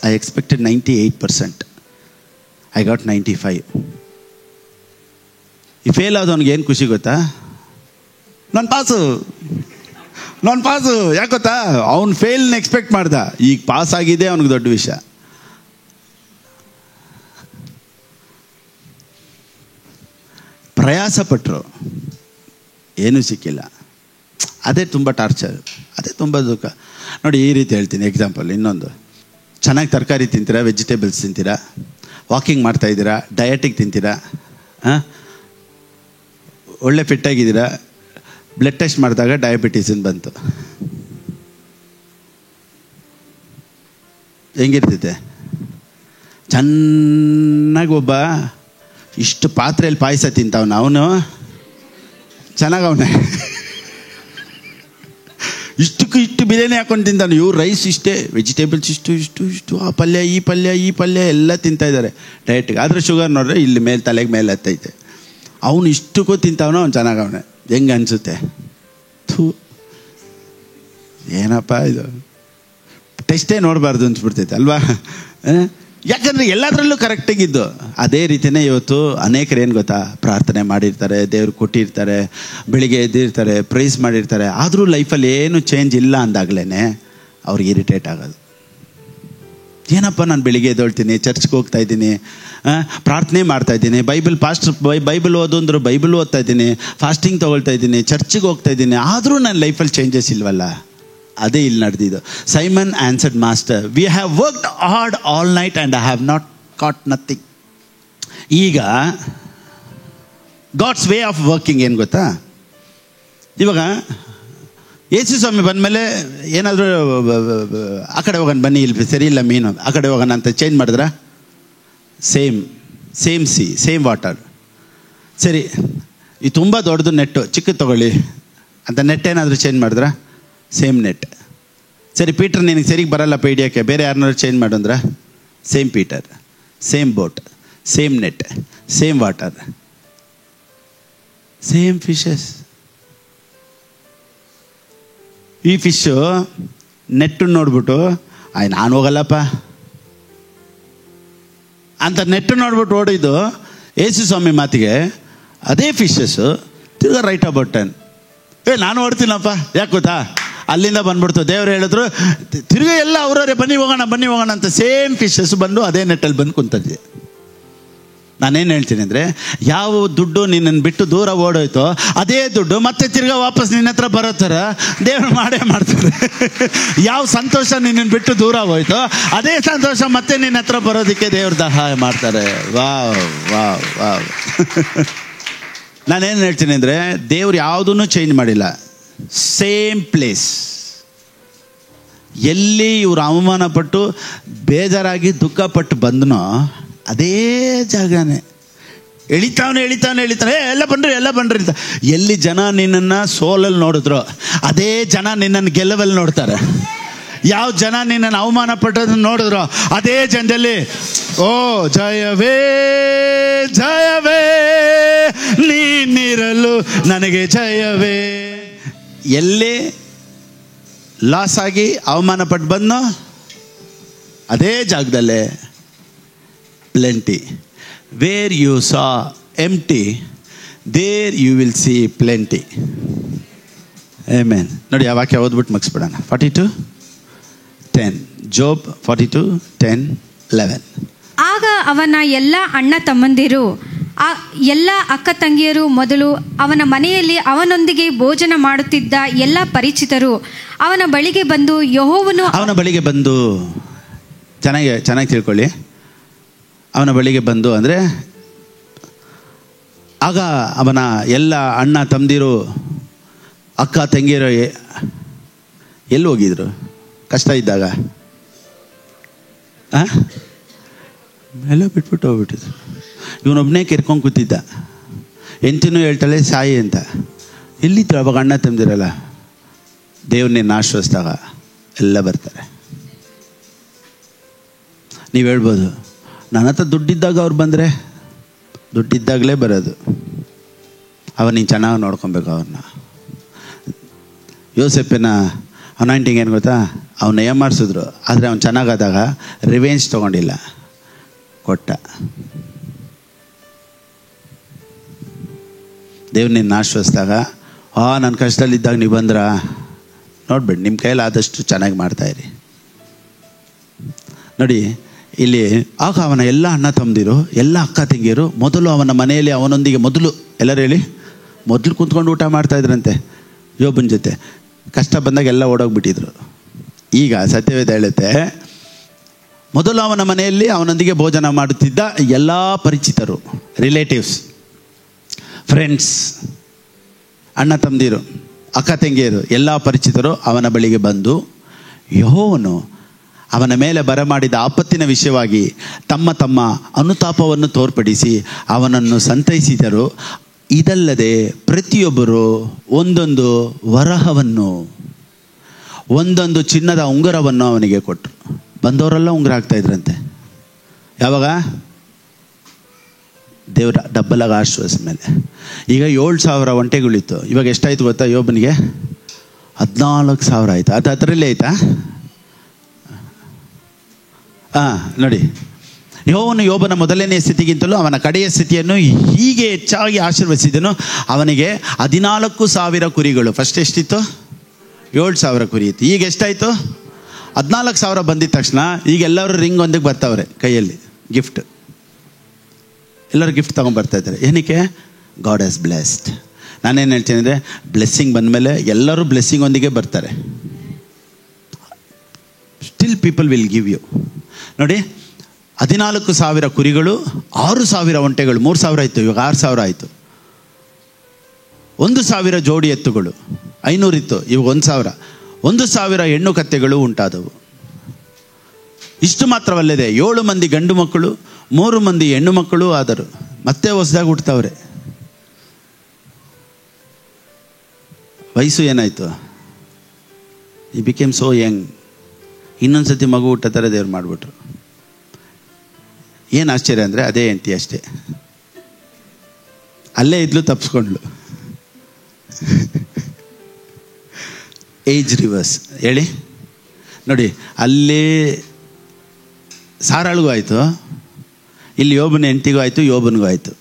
I expected 98%, I got 95. ಈ ಫೇಲ್ ಆದವನಿಗೆ ಏನು ಖುಷಿ ಗೊತ್ತಾ? ನಾನು ಪಾಸು. ಯಾಕೆ ಗೊತ್ತಾ? ಅವ್ನು ಫೇಲ್ನ ಎಕ್ಸ್ಪೆಕ್ಟ್ ಮಾಡ್ದ, ಈಗ ಪಾಸ್ ಆಗಿದೆ ಅವನಿಗೆ ದೊಡ್ಡ ವಿಷಯ. ಪ್ರಯಾಸ ಪಟ್ಟರು, ಏನೂ ಸಿಕ್ಕಿಲ್ಲ. ಅದೇ ತುಂಬ ಟಾರ್ಚರ್, ಅದೇ ತುಂಬ ದುಃಖ. ನೋಡಿ, ಈ ರೀತಿ ಹೇಳ್ತೀನಿ. ಎಕ್ಸಾಂಪಲ್ ಇನ್ನೊಂದು, ಚೆನ್ನಾಗಿ ತರಕಾರಿ ತಿಂತೀರಾ, ವೆಜಿಟೇಬಲ್ಸ್ ತಿಂತೀರಾ, ವಾಕಿಂಗ್ ಮಾಡ್ತಾಯಿದ್ದೀರಾ, ಡಯಟಿಗೆ ತಿಂತೀರಾ, ಒಳ್ಳೆ ಫಿಟ್ಟಾಗಿದ್ದೀರಾ. ಬ್ಲಡ್ ಟೆಸ್ಟ್ ಮಾಡಿದಾಗ ಡಯಾಬಿಟೀಸ್ ಬಂತು. ಹೆಂಗಿರ್ತೈತೆ? ಚೆನ್ನಾಗಿ ಒಬ್ಬ ಇಷ್ಟು ಪಾತ್ರೆಯಲ್ಲಿ ಪಾಯಸ ತಿಂತಾವನ, ಅವನು ಚೆನ್ನಾಗವನೆ. ಇಷ್ಟು ಬಿರಿಯಾನಿ ಹಾಕೊಂಡು ತಿಂತಾನೆ. ಇವ್ರು ರೈಸ್ ಇಷ್ಟೇ, ವೆಜಿಟೇಬಲ್ಸ್ ಇಷ್ಟು, ಆ ಪಲ್ಯ ಈ ಪಲ್ಯ ಎಲ್ಲ ತಿಂತಾಯಿದ್ದಾರೆ ಡಯಟಿಗೆ. ಆದರೆ ಶುಗರ್ ನೋಡ್ರೆ ಇಲ್ಲಿ ಮೇಲೆ ತಲೆಗೆ ಮೇಲೆ ಹತ್ತೈತೆ. ಅವನು ಇಷ್ಟಕ್ಕೂ ತಿಂತಾವನೋ ಅವ್ನು ಚೆನ್ನಾಗವನೆ. ಹೆಂಗೆ ಅನಿಸುತ್ತೆ? ಏನಪ್ಪ ಇದು, ಟೆಸ್ಟೇ ನೋಡಬಾರ್ದು ಅನ್ಸ್ಬಿಡ್ತೈತೆ ಅಲ್ವಾ? ಯಾಕಂದರೆ ಎಲ್ಲದರಲ್ಲೂ ಕರೆಕ್ಟಾಗಿದ್ದು. ಅದೇ ರೀತಿಯೇ ಇವತ್ತು ಅನೇಕರು ಏನು ಗೊತ್ತಾ, ಪ್ರಾರ್ಥನೆ ಮಾಡಿರ್ತಾರೆ, ದೇವ್ರು ಕೊಟ್ಟಿರ್ತಾರೆ, ಬೆಳಿಗ್ಗೆ ಎದ್ದಿರ್ತಾರೆ, ಪ್ರೈಸ್ ಮಾಡಿರ್ತಾರೆ, ಆದರೂ ಲೈಫಲ್ಲಿ ಏನು ಚೇಂಜ್ ಇಲ್ಲ ಅಂದಾಗಲೇ ಅವ್ರಿಗೆ ಇರಿಟೇಟ್ ಆಗೋದು. ಏನಪ್ಪ, ನಾನು ಬೆಳಿಗ್ಗೆ ಎದ್ದೇಳ್ತೀನಿ, ಚರ್ಚ್ಗೆ ಹೋಗ್ತಾ ಇದ್ದೀನಿ, ಪ್ರಾರ್ಥನೆ ಮಾಡ್ತಾ ಇದ್ದೀನಿ, ಬೈಬಲ್ ಓದೋಂದ್ರು ಬೈಬಲ್ ಓದ್ತಾ ಇದ್ದೀನಿ, ಫಾಸ್ಟಿಂಗ್ ತೊಗೊಳ್ತಾ ಇದ್ದೀನಿ, ಚರ್ಚಿಗೆ ಹೋಗ್ತಾ ಇದ್ದೀನಿ, ಆದರೂ ನನ್ನ ಲೈಫಲ್ಲಿ ಚೇಂಜಸ್ ಇಲ್ವಲ್ಲ? ಅದೇ ಇಲ್ಲಿ ನಡೆದಿದ್ದು. Simon answered, master, we have worked hard all night and I have not caught nothing. ಈಗ ಗಾಡ್ಸ್ ವೇ ಆಫ್ ವರ್ಕಿಂಗ್ ಏನು ಗೊತ್ತಾ? ಇವಾಗ ಯೇಸು ಸ್ವಾಮಿ ಬಂದಮೇಲೆ ಏನಾದರೂ ಆ ಕಡೆ ಹೋಗೋಣ ಬನ್ನಿ, ಇಲ್ಲಿ ಸರಿ ಇಲ್ಲ ಮೀನು, ಆ ಕಡೆ ಹೋಗೋಣ ಅಂತ ಚೇಂಜ್ ಮಾಡಿದ್ರ? Same C, same water. ಸರಿ, ಈ ತುಂಬ ದೊಡ್ಡದು ನೆಟ್ಟು, ಚಿಕ್ಕದು ತೊಗೊಳ್ಳಿ ಅಂತ ನೆಟ್ ಏನಾದರೂ ಚೇಂಜ್ ಮಾಡಿದ್ರಾ? Same net. ಸರಿ, ಪೀಟರ್ ನಿನಗೆ ಸರಿಗೆ ಬರಲ್ಲಪ್ಪ ಹಿಡಿಯೋಕ್ಕೆ, ಬೇರೆ ಯಾರನ್ನಾದ್ರು ಚೇಂಜ್ ಮಾಡಂದ್ರ? Same Peter, same boat, same net, same water, same fishes. ಈ ಫಿಶ್ಶು ನೆಟ್ಟು ನೋಡ್ಬಿಟ್ಟು ನಾನು ಹೋಗಲ್ಲಪ್ಪ ಅಂತ ನೆಟ್ಟು ನೋಡ್ಬಿಟ್ಟು ಓಡಿದ್ದು ಯೇಸು ಸ್ವಾಮಿ ಮಾತಿಗೆ ಅದೇ ಫಿಶಸ್ಸು ತಿರ್ಗಾ ರೈಟ್ ಅಬೌಟ್ 10 ನಾನು ಓಡ್ತೀನಪ್ಪ. ಯಾಕೆ ಗೊತ್ತಾ? ಅಲ್ಲಿಂದ ಬಂದ್ಬಿಡ್ತು. ದೇವ್ರು ಹೇಳಿದ್ರು ತಿರ್ಗಾ ಎಲ್ಲ ಅವರವರೇ ಬನ್ನಿ ಹೋಗೋಣ ಅಂತ ಸೇಮ್ ಫಿಶಸ್ ಬಂದು ಅದೇ ನೆಟ್ಟಲ್ಲಿ ಬಂದು ಕುಂತದ್ದೆ. ನಾನೇನು ಹೇಳ್ತೀನಿ ಅಂದರೆ, ಯಾವ ದುಡ್ಡು ನಿನ್ನನ್ನು ಬಿಟ್ಟು ದೂರ ಓಡೋಯ್ತೋ ಅದೇ ದುಡ್ಡು ಮತ್ತೆ ತಿರ್ಗಾ ವಾಪಸ್ ನಿನ್ನ ಹತ್ರ ಬರೋ ಥರ ದೇವ್ರು ಮಾಡೇ ಮಾಡ್ತಾರೆ. ಯಾವ ಸಂತೋಷ ನಿನ್ನನ್ನು ಬಿಟ್ಟು ದೂರ ಹೋಯ್ತೋ ಅದೇ ಸಂತೋಷ ಮತ್ತೆ ನಿನ್ನ ಹತ್ರ ಬರೋದಕ್ಕೆ ದೇವ್ರು ಸಹಾಯ ಮಾಡ್ತಾರೆ. Wow wow wow. ನಾನೇನು ಹೇಳ್ತೀನಿ ಅಂದರೆ, ದೇವ್ರು ಯಾವುದನ್ನು ಚೇಂಜ್ ಮಾಡಿಲ್ಲ. Same place. ಎಲ್ಲಿ ಇವರು ಅವಮಾನಪಟ್ಟು ಬೇಜಾರಾಗಿ ದುಃಖಪಟ್ಟು ಬಂದನೋ ಅದೇ ಜಾಗನೇ ಎಳಿತಾವನೆ ಎಲ್ಲ ಬನ್ರಿ ಅಂತ. ಎಲ್ಲಿ ಜನ ನಿನ್ನನ್ನು ಸೋಲಲ್ಲಿ ನೋಡಿದ್ರು ಅದೇ ಜನ ನಿನ್ನನ್ನು ಗೆಲ್ಲವಲ್ಲಿ ನೋಡ್ತಾರೆ. ಯಾವ ಜನ ನಿನ್ನನ್ನು ಅವಮಾನ ಪಟ್ಟದನ್ನು ನೋಡಿದ್ರು ಅದೇ ಜನದಲ್ಲಿ ಓ ಜಯವೇ ಜಯವೇ ನೀನಿರಲು ನನಗೆ ಜಯವೇ. ಎಲ್ಲಿ ಲಾಸ್ ಆಗಿ ಅವಮಾನ ಪಟ್ಟು ಬಂದೋ ಅದೇ ಜಾಗದಲ್ಲೇ plenty. Where you saw empty there you will see plenty. Amen. ನೋಡಿ ಆ ವಾಕ್ಯ ಓದ್ಬಿಟ್ಟು ಮುಗಿಸ್ಬಿಡೋಣ. 42:10 ಜೋಬ್ 42:10-11. ಆಗ ಅವನ ಎಲ್ಲ ಅಣ್ಣ ತಮ್ಮಂದಿರು ಎಲ್ಲ ಅಕ್ಕ ತಂಗಿಯರು ಮೊದಲು ಅವನ ಮನೆಯಲ್ಲಿ ಅವನೊಂದಿಗೆ ಭೋಜನ ಮಾಡುತ್ತಿದ್ದ ಎಲ್ಲ ಪರಿಚಿತರು ಅವನ ಬಳಿಗೆ ಬಂದು ಯೆಹೋವನು ಅವನ ಬಳಿಗೆ ಬಂದು ಚೆನ್ನಾಗಿ ತಿಳ್ಕೊಳ್ಳಿ. ಅವನ ಬಳಿಗೆ ಬಂದು ಅಂದರೆ ಆಗ ಅವನ ಎಲ್ಲ ಅಣ್ಣ ತಮ್ಮದಿರು ಅಕ್ಕ ತಂಗಿಯರು ಎಲ್ಲಿ ಹೋಗಿದ್ರು ಕಷ್ಟ ಇದ್ದಾಗ? ಎಲ್ಲ ಬಿಟ್ಬಿಟ್ಟು ಹೋಗ್ಬಿಟ್ಟಿದ್ರು. ಇವನೊಬ್ಬನೇ ಕೆರ್ಕೊಂಡು ಕೂತಿದ್ದ. ಎಂತಿನೂ ಹೇಳ್ತಾಳೆ ಸಾಯಿ ಅಂತ. ಎಲ್ಲಿದ್ರು ಅವಾಗ ಅಣ್ಣ ತಂದಿರಲ್ಲ? ದೇವ್ರನ್ನೇನು ಆಶ್ರಯಿಸಿದಾಗ ಎಲ್ಲ ಬರ್ತಾರೆ. ನೀವು ಹೇಳ್ಬೋದು, ನನ್ನ ಹತ್ರ ದುಡ್ಡಿದ್ದಾಗ ಅವ್ರು ಬಂದರೆ, ದುಡ್ಡಿದ್ದಾಗಲೇ ಬರೋದು. ನೀನು ಚೆನ್ನಾಗಿ ನೋಡ್ಕೊಬೇಕು ಅವ್ರನ್ನ. ಯೋಸೆಫಿನ ಅನಾಯಿಂಟಿಂಗ್ ಏನು ಗೊತ್ತಾ? ಅವನ್ನ ಏಮಾರಿಸಿದ್ರು, ಆದರೆ ಅವ್ನು ಚೆನ್ನಾಗಾದಾಗ ರಿವೆಂಜ್ ತೊಗೊಂಡಿಲ್ಲ, ಕೊಟ್ಟ. ದೇವ್ರು ನಿನ್ನ ಆಶ್ರಯಿಸಿದಾಗ ನನ್ನ ಕಷ್ಟದಲ್ಲಿದ್ದಾಗ ನೀವು ಬಂದ್ರ ನೋಡ್ಬೇಡಿ, ನಿಮ್ಮ ಕೈಯಲ್ಲಿ ಆದಷ್ಟು ಚೆನ್ನಾಗಿ ಮಾಡ್ತಾಯಿರಿ. ನೋಡಿ ಇಲ್ಲಿ ಆಗ ಅವನ ಎಲ್ಲ ಅಣ್ಣ ತಮ್ಮದಿರು ಎಲ್ಲ ಅಕ್ಕ ತಂಗಿಯರು ಮೊದಲು ಅವನ ಮನೆಯಲ್ಲಿ ಅವನೊಂದಿಗೆ ಎಲ್ಲರೂ ಹೇಳಿ ಮೊದಲು ಕೂತ್ಕೊಂಡು ಊಟ ಮಾಡ್ತಾಯಿದ್ರಂತೆ ಯೋಬನ ಜೊತೆ. ಕಷ್ಟ ಬಂದಾಗ ಎಲ್ಲ ಓಡೋಗ್ಬಿಟ್ಟಿದ್ರು. ಈಗ ಸತ್ಯವೇದ ಹೇಳುತ್ತೆ, ಮೊದಲು ಅವನ ಮನೆಯಲ್ಲಿ ಅವನೊಂದಿಗೆ ಭೋಜನ ಮಾಡುತ್ತಿದ್ದ ಎಲ್ಲ ಪರಿಚಿತರು, ರಿಲೇಟಿವ್ಸ್, ಫ್ರೆಂಡ್ಸ್, ಅಣ್ಣ ತಮ್ಮದಿರು, ಅಕ್ಕ ತಂಗಿಯರು, ಎಲ್ಲ ಪರಿಚಿತರು ಅವನ ಬಳಿಗೆ ಬಂದು ಯೆಹೋವನು ಅವನ ಮೇಲೆ ಬರಮಾಡಿದ ಆಪತ್ತಿನ ವಿಷಯವಾಗಿ ತಮ್ಮ ತಮ್ಮ ಅನುತಾಪವನ್ನು ತೋರ್ಪಡಿಸಿ ಅವನನ್ನು ಸಂತೈಸಿದರು. ಇದಲ್ಲದೆ ಪ್ರತಿಯೊಬ್ಬರು ಒಂದೊಂದು ವರಹವನ್ನು, ಒಂದೊಂದು ಚಿನ್ನದ ಉಂಗುರವನ್ನು ಅವನಿಗೆ ಕೊಟ್ಟರು. ಬಂದವರೆಲ್ಲ ಉಂಗುರ ಆಗ್ತಾಯಿದ್ರಂತೆ. ಯಾವಾಗ? ದೇವರ ಡಬ್ಬಲಾಗ ಆಶ್ರಯಿಸಿದ ಮೇಲೆ. ಈಗ 7,000 ಒಂಟೆಗಳಿತ್ತು. ಇವಾಗ ಎಷ್ಟಾಯ್ತು ಗೊತ್ತಾ? ಯೋಬನಿಗೆ 14,000 ಆಯಿತು. ಅದು ಅದರಲ್ಲೇ ಆಯ್ತಾ? ನೋಡಿ, ಯೆಹೋವನು ಯೋಬನ ಮೊದಲನೆಯ ಸ್ಥಿತಿಗಿಂತಲೂ ಅವನ ಕಡೆಯ ಸ್ಥಿತಿಯನ್ನು ಹೀಗೆ ಹೆಚ್ಚಾಗಿ ಆಶೀರ್ವದಿಸಿದನು. ಅವನಿಗೆ 14,000 ಕುರಿಗಳು. ಫಸ್ಟ್ ಎಷ್ಟಿತ್ತು? 7,000 ಕುರಿ ಇತ್ತು. ಈಗ ಎಷ್ಟಾಯಿತು? 14,000 ಬಂದಿದ ತಕ್ಷಣ ಈಗ ಎಲ್ಲರೂ ರಿಂಗ್ ಒಂದಿಗೆ ಬರ್ತಾವ್ರೆ ಕೈಯಲ್ಲಿ, ಗಿಫ್ಟ್. ಎಲ್ಲರೂ ಗಿಫ್ಟ್ ತೊಗೊಂಡ್ಬರ್ತಾ ಇದ್ದಾರೆ. ಏನಕ್ಕೆ? God has blessed. ನಾನೇನು ಹೇಳ್ತೀನಿ ಅಂದರೆ, ಬ್ಲೆಸ್ಸಿಂಗ್ ಬಂದಮೇಲೆ ಎಲ್ಲರೂ ಬ್ಲೆಸ್ಸಿಂಗ್ ಒಂದಿಗೆ ಬರ್ತಾರೆ. Still people will give you. ನೋಡಿ, 14,000 ಕುರಿಗಳು, 6,000 ಒಂಟೆಗಳು, 3,000 ಇತ್ತು, ಇವಾಗ 6,000 ಆಯಿತು. 1,000 ಜೋಡಿ ಎತ್ತುಗಳು, 500 ಇತ್ತು, ಇವಾಗ 1,000. 1,000 ಹೆಣ್ಣು ಕತ್ತೆಗಳು ಉಂಟಾದವು. ಇಷ್ಟು ಮಾತ್ರವಲ್ಲದೆ 7 ಮಂದಿ ಗಂಡು ಮಕ್ಕಳು, 3 ಮಂದಿ ಹೆಣ್ಣು ಮಕ್ಕಳು ಆದರು. ಮತ್ತೆ ಹೊಸದಾಗಿ ಹುಟ್ಟುತ್ತವ್ರೆ. ವಯಸ್ಸು ಏನಾಯಿತು? ಈ ಬಿಕೇಮ್ ಸೋ ಯಂಗ್. ಇನ್ನೊಂದು ಸತಿ ಮಗು ಹುಟ್ಟೋ ಥರ ದೇವ್ರು ಮಾಡಿಬಿಟ್ರು. ಏನು ಆಶ್ಚರ್ಯ ಅಂದರೆ ಅದೇ ಹೆಂಡತಿ ಅಷ್ಟೇ, ಅಲ್ಲೇ ಇದ್ಲು, ತಪ್ಪಿಸ್ಕೊಂಡ್ಲು. Age reverse. ಹೇಳಿ ನೋಡಿ, ಅಲ್ಲಿ ಸಾರಾಳಿಗೂ ಆಯಿತು, ಇಲ್ಲಿ ಯೋಬನ ಹೆಂಡತಿಗೂ ಆಯಿತು, ಯೋಬನಿಗೂ ಆಯಿತು.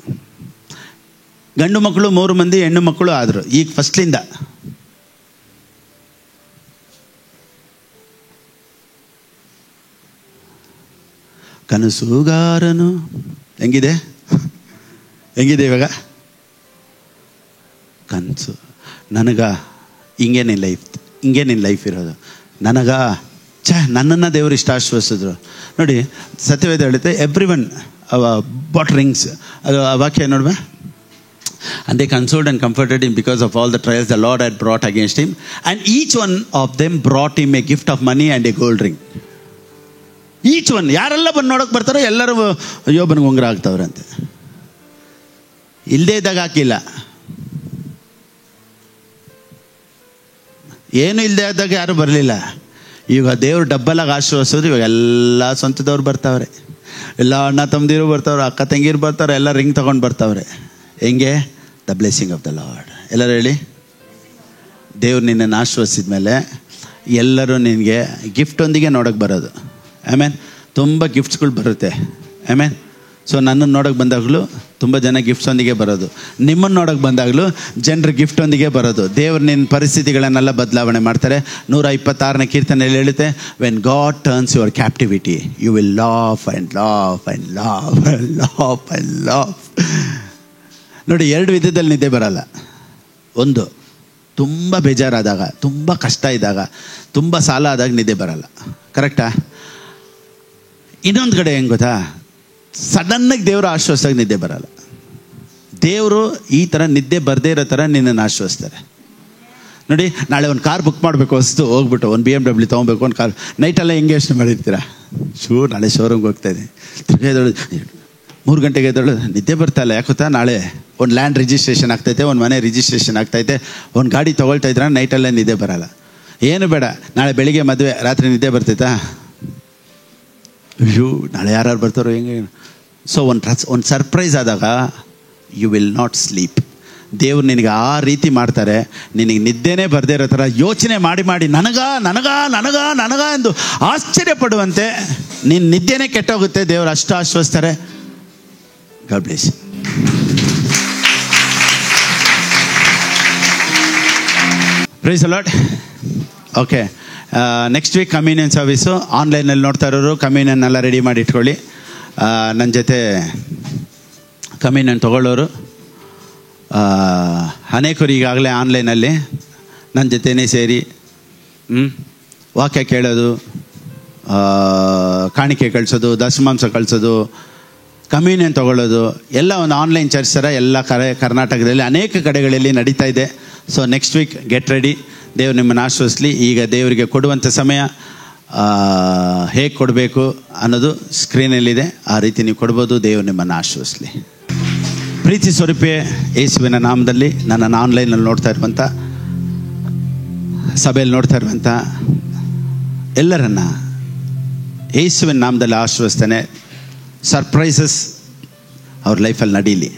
ಗಂಡು ಮಕ್ಕಳು 3 ಮಂದಿ, ಹೆಣ್ಣು ಮಕ್ಕಳು ಆದರು. ಈಗ ಫಸ್ಟ್ಲಿಂದ ಕನಸುಗಾರನು ಹೆಂಗಿದೆ ಇವಾಗ ಕನಸು. ನನಗ ಹಿಂಗೇನಿಲ್ಲ ಲೈಫ್ ಇರೋದು. ನನಗ ನನ್ನನ್ನು ದೇವರು ಇಷ್ಟ ಆಶ್ವಸಿದ್ರು. ನೋಡಿ, ಸತ್ಯವೇದ ಹೇಳುತ್ತೆ, ಎವ್ರಿ ಒನ್ ಬಾಟ್ ರಿಂಗ್ಸ್. ಅದು ಆ ವಾಕ್ಯ ನೋಡುವ. And they consoled and comforted him because of all the trials the Lord had brought against him. And each one of them brought him a gift of money and a gold ring. Each one, ಯಾರೆಲ್ಲ ಬಂದು ನೋಡೋಕೆ ಬರ್ತಾರೋ ಎಲ್ಲರೂ ಯೋಬನಿಗೆ ಉಂಗುರ ಆಗ್ತಾವ್ರಂತೆ. ಇಲ್ಲದೇ ಇದ್ದಾಗ ಹಾಕಿಲ್ಲ, ಏನು ಇಲ್ಲದೆ ಆದಾಗ ಯಾರು ಬರಲಿಲ್ಲ. ಈಗ ದೇವರು ಡಬ್ಬಲಾಗಿ ಆಶೀರ್ವದಿಸೋದು. ಇವಾಗ ಎಲ್ಲ ಸ್ವಂತದವ್ರು ಬರ್ತಾವ್ರೆ, ಎಲ್ಲ ಅಣ್ಣ ತಮ್ಮದಿರು ಬರ್ತಾವ್ರೆ, ಅಕ್ಕ ತಂಗಿರು ಬರ್ತಾರೆ, ಎಲ್ಲ ರಿಂಗ್ ತೊಗೊಂಡು ಬರ್ತಾವ್ರೆ. ಹೆಂಗೆ? The blessing of the lord. ಎಲ್ಲರೂ ಹೇಳಿ, ದೇವ್ರು ನಿನ್ನನ್ನು ಆಶೀರ್ವದಿಸಿದ ಮೇಲೆ ಎಲ್ಲರೂ ನಿನಗೆ ಗಿಫ್ಟೊಂದಿಗೆ ನೋಡೋಕ್ಕೆ ಬರೋದು. ಆಮೇನ್. ತುಂಬ ಗಿಫ್ಟ್ಸ್ಗಳು ಬರುತ್ತೆ. ಆಮೇನ್. ಸೊ ನನ್ನನ್ನು ನೋಡೋಕ್ಕೆ ಬಂದಾಗಲೂ ತುಂಬ ಜನ ಗಿಫ್ಟ್ಸೊಂದಿಗೆ ಬರೋದು. ನಿಮ್ಮನ್ನು ನೋಡೋಕ್ಕೆ ಬಂದಾಗಲೂ ಜನರು ಗಿಫ್ಟೊಂದಿಗೆ ಬರೋದು. ದೇವ್ರು ನಿನ್ನ ಪರಿಸ್ಥಿತಿಗಳನ್ನೆಲ್ಲ ಬದಲಾವಣೆ ಮಾಡ್ತಾರೆ. 126ನೇ ಕೀರ್ತನೆಯಲ್ಲಿ ಹೇಳುತ್ತೆ, when God turns your captivity you will laugh and laugh and laugh and laugh and laugh. ನೋಡಿ, 2 ವಿಧದಲ್ಲಿ ನಿದ್ದೆ ಬರಲ್ಲ. ಒಂದು, ತುಂಬ ಬೇಜಾರಾದಾಗ, ತುಂಬ ಕಷ್ಟ ಇದ್ದಾಗ, ತುಂಬ ಸಾಲ ಆದಾಗ ನಿದ್ದೆ ಬರಲ್ಲ. ಕರೆಕ್ಟಾ? ಇನ್ನೊಂದು ಕಡೆ ಹೆಂಗೆ ಗೊತ್ತಾ, ಸಡನ್ನಾಗಿ ದೇವರು ಆಶ್ವಸ್ದಾಗ ನಿದ್ದೆ ಬರಲ್ಲ. ದೇವರು ಈ ಥರ ನಿದ್ದೆ ಬರದೇ ಇರೋ ಥರ ನಿನ್ನನ್ನು ಆಶ್ವಸ್ತಾರೆ. ನೋಡಿ, ನಾಳೆ ಒಂದು ಕಾರ್ ಬುಕ್ ಮಾಡಬೇಕು, ಹೊಸ್ತು ಹೋಗ್ಬಿಟ್ಟು ಒಂದು BMW ತೊಗೊಬೇಕು, ಒಂದು ಕಾರ್. ನೈಟೆಲ್ಲ ಹೆಂಗೆ ಯೋಚನೆ ಮಾಡಿರ್ತೀರ, ನಾಳೆ ಶೋರೂಮ್ಗೆ ಹೋಗ್ತಾಯಿದ್ದೀನಿ, 3 ಗಂಟೆಗೆ ಎದ್ದಳು, ನಿದ್ದೆ ಬರ್ತಾಯಿಲ್ಲ. ಯಾಕೊತ್ತಾ, ನಾಳೆ ಒಂದು ಲ್ಯಾಂಡ್ ರಿಜಿಸ್ಟ್ರೇಷನ್ ಆಗ್ತೈತೆ, ಒಂದು ಮನೆ ರಿಜಿಸ್ಟ್ರೇಷನ್ ಆಗ್ತೈತೆ, ಒಂದು ಗಾಡಿ ತೊಗೊಳ್ತಾ ಇದ್ರೆ ನೈಟಲ್ಲೇ ನಿದ್ದೆ ಬರಲ್ಲ. ಏನು ಬೇಡ, ನಾಳೆ ಬೆಳಿಗ್ಗೆ ಮದುವೆ, ರಾತ್ರಿ ನಿದ್ದೆ ಬರ್ತೈತಾ? ಅಯ್ಯೋ, ನಾಳೆ ಯಾರು ಬರ್ತಾರೋ ಹೆಂಗೆ. ಸೊ ಒಂದು ಸರ್ಪ್ರೈಸ್ ಆದಾಗ ಯು ವಿಲ್ ನಾಟ್ ಸ್ಲೀಪ್. ದೇವ್ರು ನಿನಗೆ ಆ ರೀತಿ ಮಾಡ್ತಾರೆ, ನಿನಗೆ ನಿದ್ದೆನೇ ಬರದೇ ಇರೋ ಥರ ಯೋಚನೆ ಮಾಡಿ ಮಾಡಿ ನನಗ ಎಂದು ಆಶ್ಚರ್ಯಪಡುವಂತೆ ನಿನ್ನ ನಿದ್ದೆನೇ ಕೆಟ್ಟೋಗುತ್ತೆ. ದೇವರು ಅಷ್ಟು ಆಶ್ವಸ್ತಾರೆ. God bless. Praise the Lord. Okay, next week communion service. ಆನ್ಲೈನಲ್ಲಿ ನೋಡ್ತಾ ಇರೋರು ಕಮ್ಯೂನಿಯನ್ ಎಲ್ಲ ರೆಡಿ ಮಾಡಿ ಇಟ್ಕೊಳ್ಳಿ. ನನ್ನ ಜೊತೆ ಕಮ್ಯೂನಿಯನ್ ತೊಗೊಳ್ಳೋರು ಅನೇಕರು ಈಗಾಗಲೇ ಆನ್ಲೈನಲ್ಲಿ ನನ್ನ ಜೊತೆನೇ ಸೇರಿ ವಾಕ್ಯ ಕೇಳೋದು, ಕಾಣಿಕೆ ಕಳಿಸೋದು, ದಶಮಾಂಶ ಕಳಿಸೋದು, ಕಮ್ಯೂನಿಯನ್ ತೊಗೊಳ್ಳೋದು ಎಲ್ಲ ಒಂದು ಆನ್ಲೈನ್ ಚರ್ಚ್ ಥರ ಎಲ್ಲ ಕರ್ನಾಟಕದಲ್ಲಿ ಅನೇಕ ಕಡೆಗಳಲ್ಲಿ ನಡೀತಾ ಇದೆ. So next week get ready. ದೇವ್ರು ನಿಮ್ಮನ್ನು ಆಶ್ವಸಿಸಲಿ. ಈಗ ದೇವರಿಗೆ ಕೊಡುವಂಥ ಸಮಯ ಹೇಗೆ ಕೊಡಬೇಕು ಅನ್ನೋದು ಸ್ಕ್ರೀನಲ್ಲಿದೆ, ಆ ರೀತಿ ನೀವು ಕೊಡ್ಬೋದು. ದೇವರು ನಿಮ್ಮನ್ನು ಆಶ್ವಸಿಸಲಿ. ಪ್ರೀತಿ ಸ್ವರೂಪೇ ಯೇಸುವಿನ ನಾಮದಲ್ಲಿ ನನ್ನನ್ನು ಆನ್ಲೈನಲ್ಲಿ ನೋಡ್ತಾ ಇರುವಂಥ, ಸಭೆಯಲ್ಲಿ ನೋಡ್ತಾ ಇರುವಂಥ ಎಲ್ಲರನ್ನ ಯೇಸುವಿನ ನಾಮದಲ್ಲಿ ಆಶ್ವಸಿಸ್ತೇನೆ. ಸರ್ಪ್ರೈಸಸ್ ಅವ್ರ ಲೈಫಲ್ಲಿ ನಡೀಲಿ.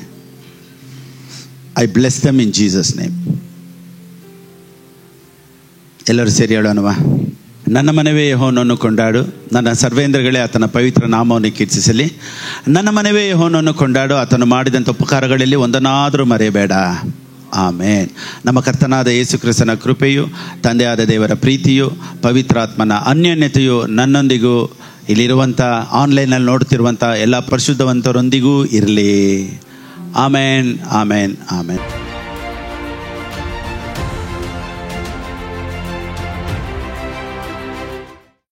I bless them in Jesus name. ಎಲ್ಲರೂ ಸೇರಿ ಹೇಳೋಣವಾ? ನನ್ನ ಮನವೇ ಯೆಹೋವನನ್ನು ಕೊಂಡಾಡು, ನನ್ನ ಸರ್ವೇಂದ್ರಗಳೇ ಆತನ ಪವಿತ್ರ ನಾಮವನ್ನು ಕೀರ್ತಿಸಲಿ. ನನ್ನ ಮನವೇ ಯೆಹೋವನನ್ನು ಕೊಂಡಾಡು, ಆತನು ಮಾಡಿದಂಥ ಉಪಕಾರಗಳಲ್ಲಿ ಒಂದನ್ನಾದರೂ ಮರೆಯಬೇಡ. ಆಮೇನ್. ನಮ್ಮ ಕರ್ತನಾದ ಯೇಸು ಕ್ರಿಸ್ತನ ಕೃಪೆಯು, ತಂದೆಯಾದ ದೇವರ ಪ್ರೀತಿಯು, ಪವಿತ್ರಾತ್ಮನ ಅನ್ಯೋನ್ಯತೆಯು ನನ್ನೊಂದಿಗೂ ಇಲ್ಲಿರುವಂಥ ಆನ್ಲೈನಲ್ಲಿ ನೋಡ್ತಿರುವಂಥ ಎಲ್ಲ ಪರಿಶುದ್ಧವಂತರೊಂದಿಗೂ ಇರಲಿ. ಆಮೇನ್, ಆಮೇನ್, ಆಮೇನ್.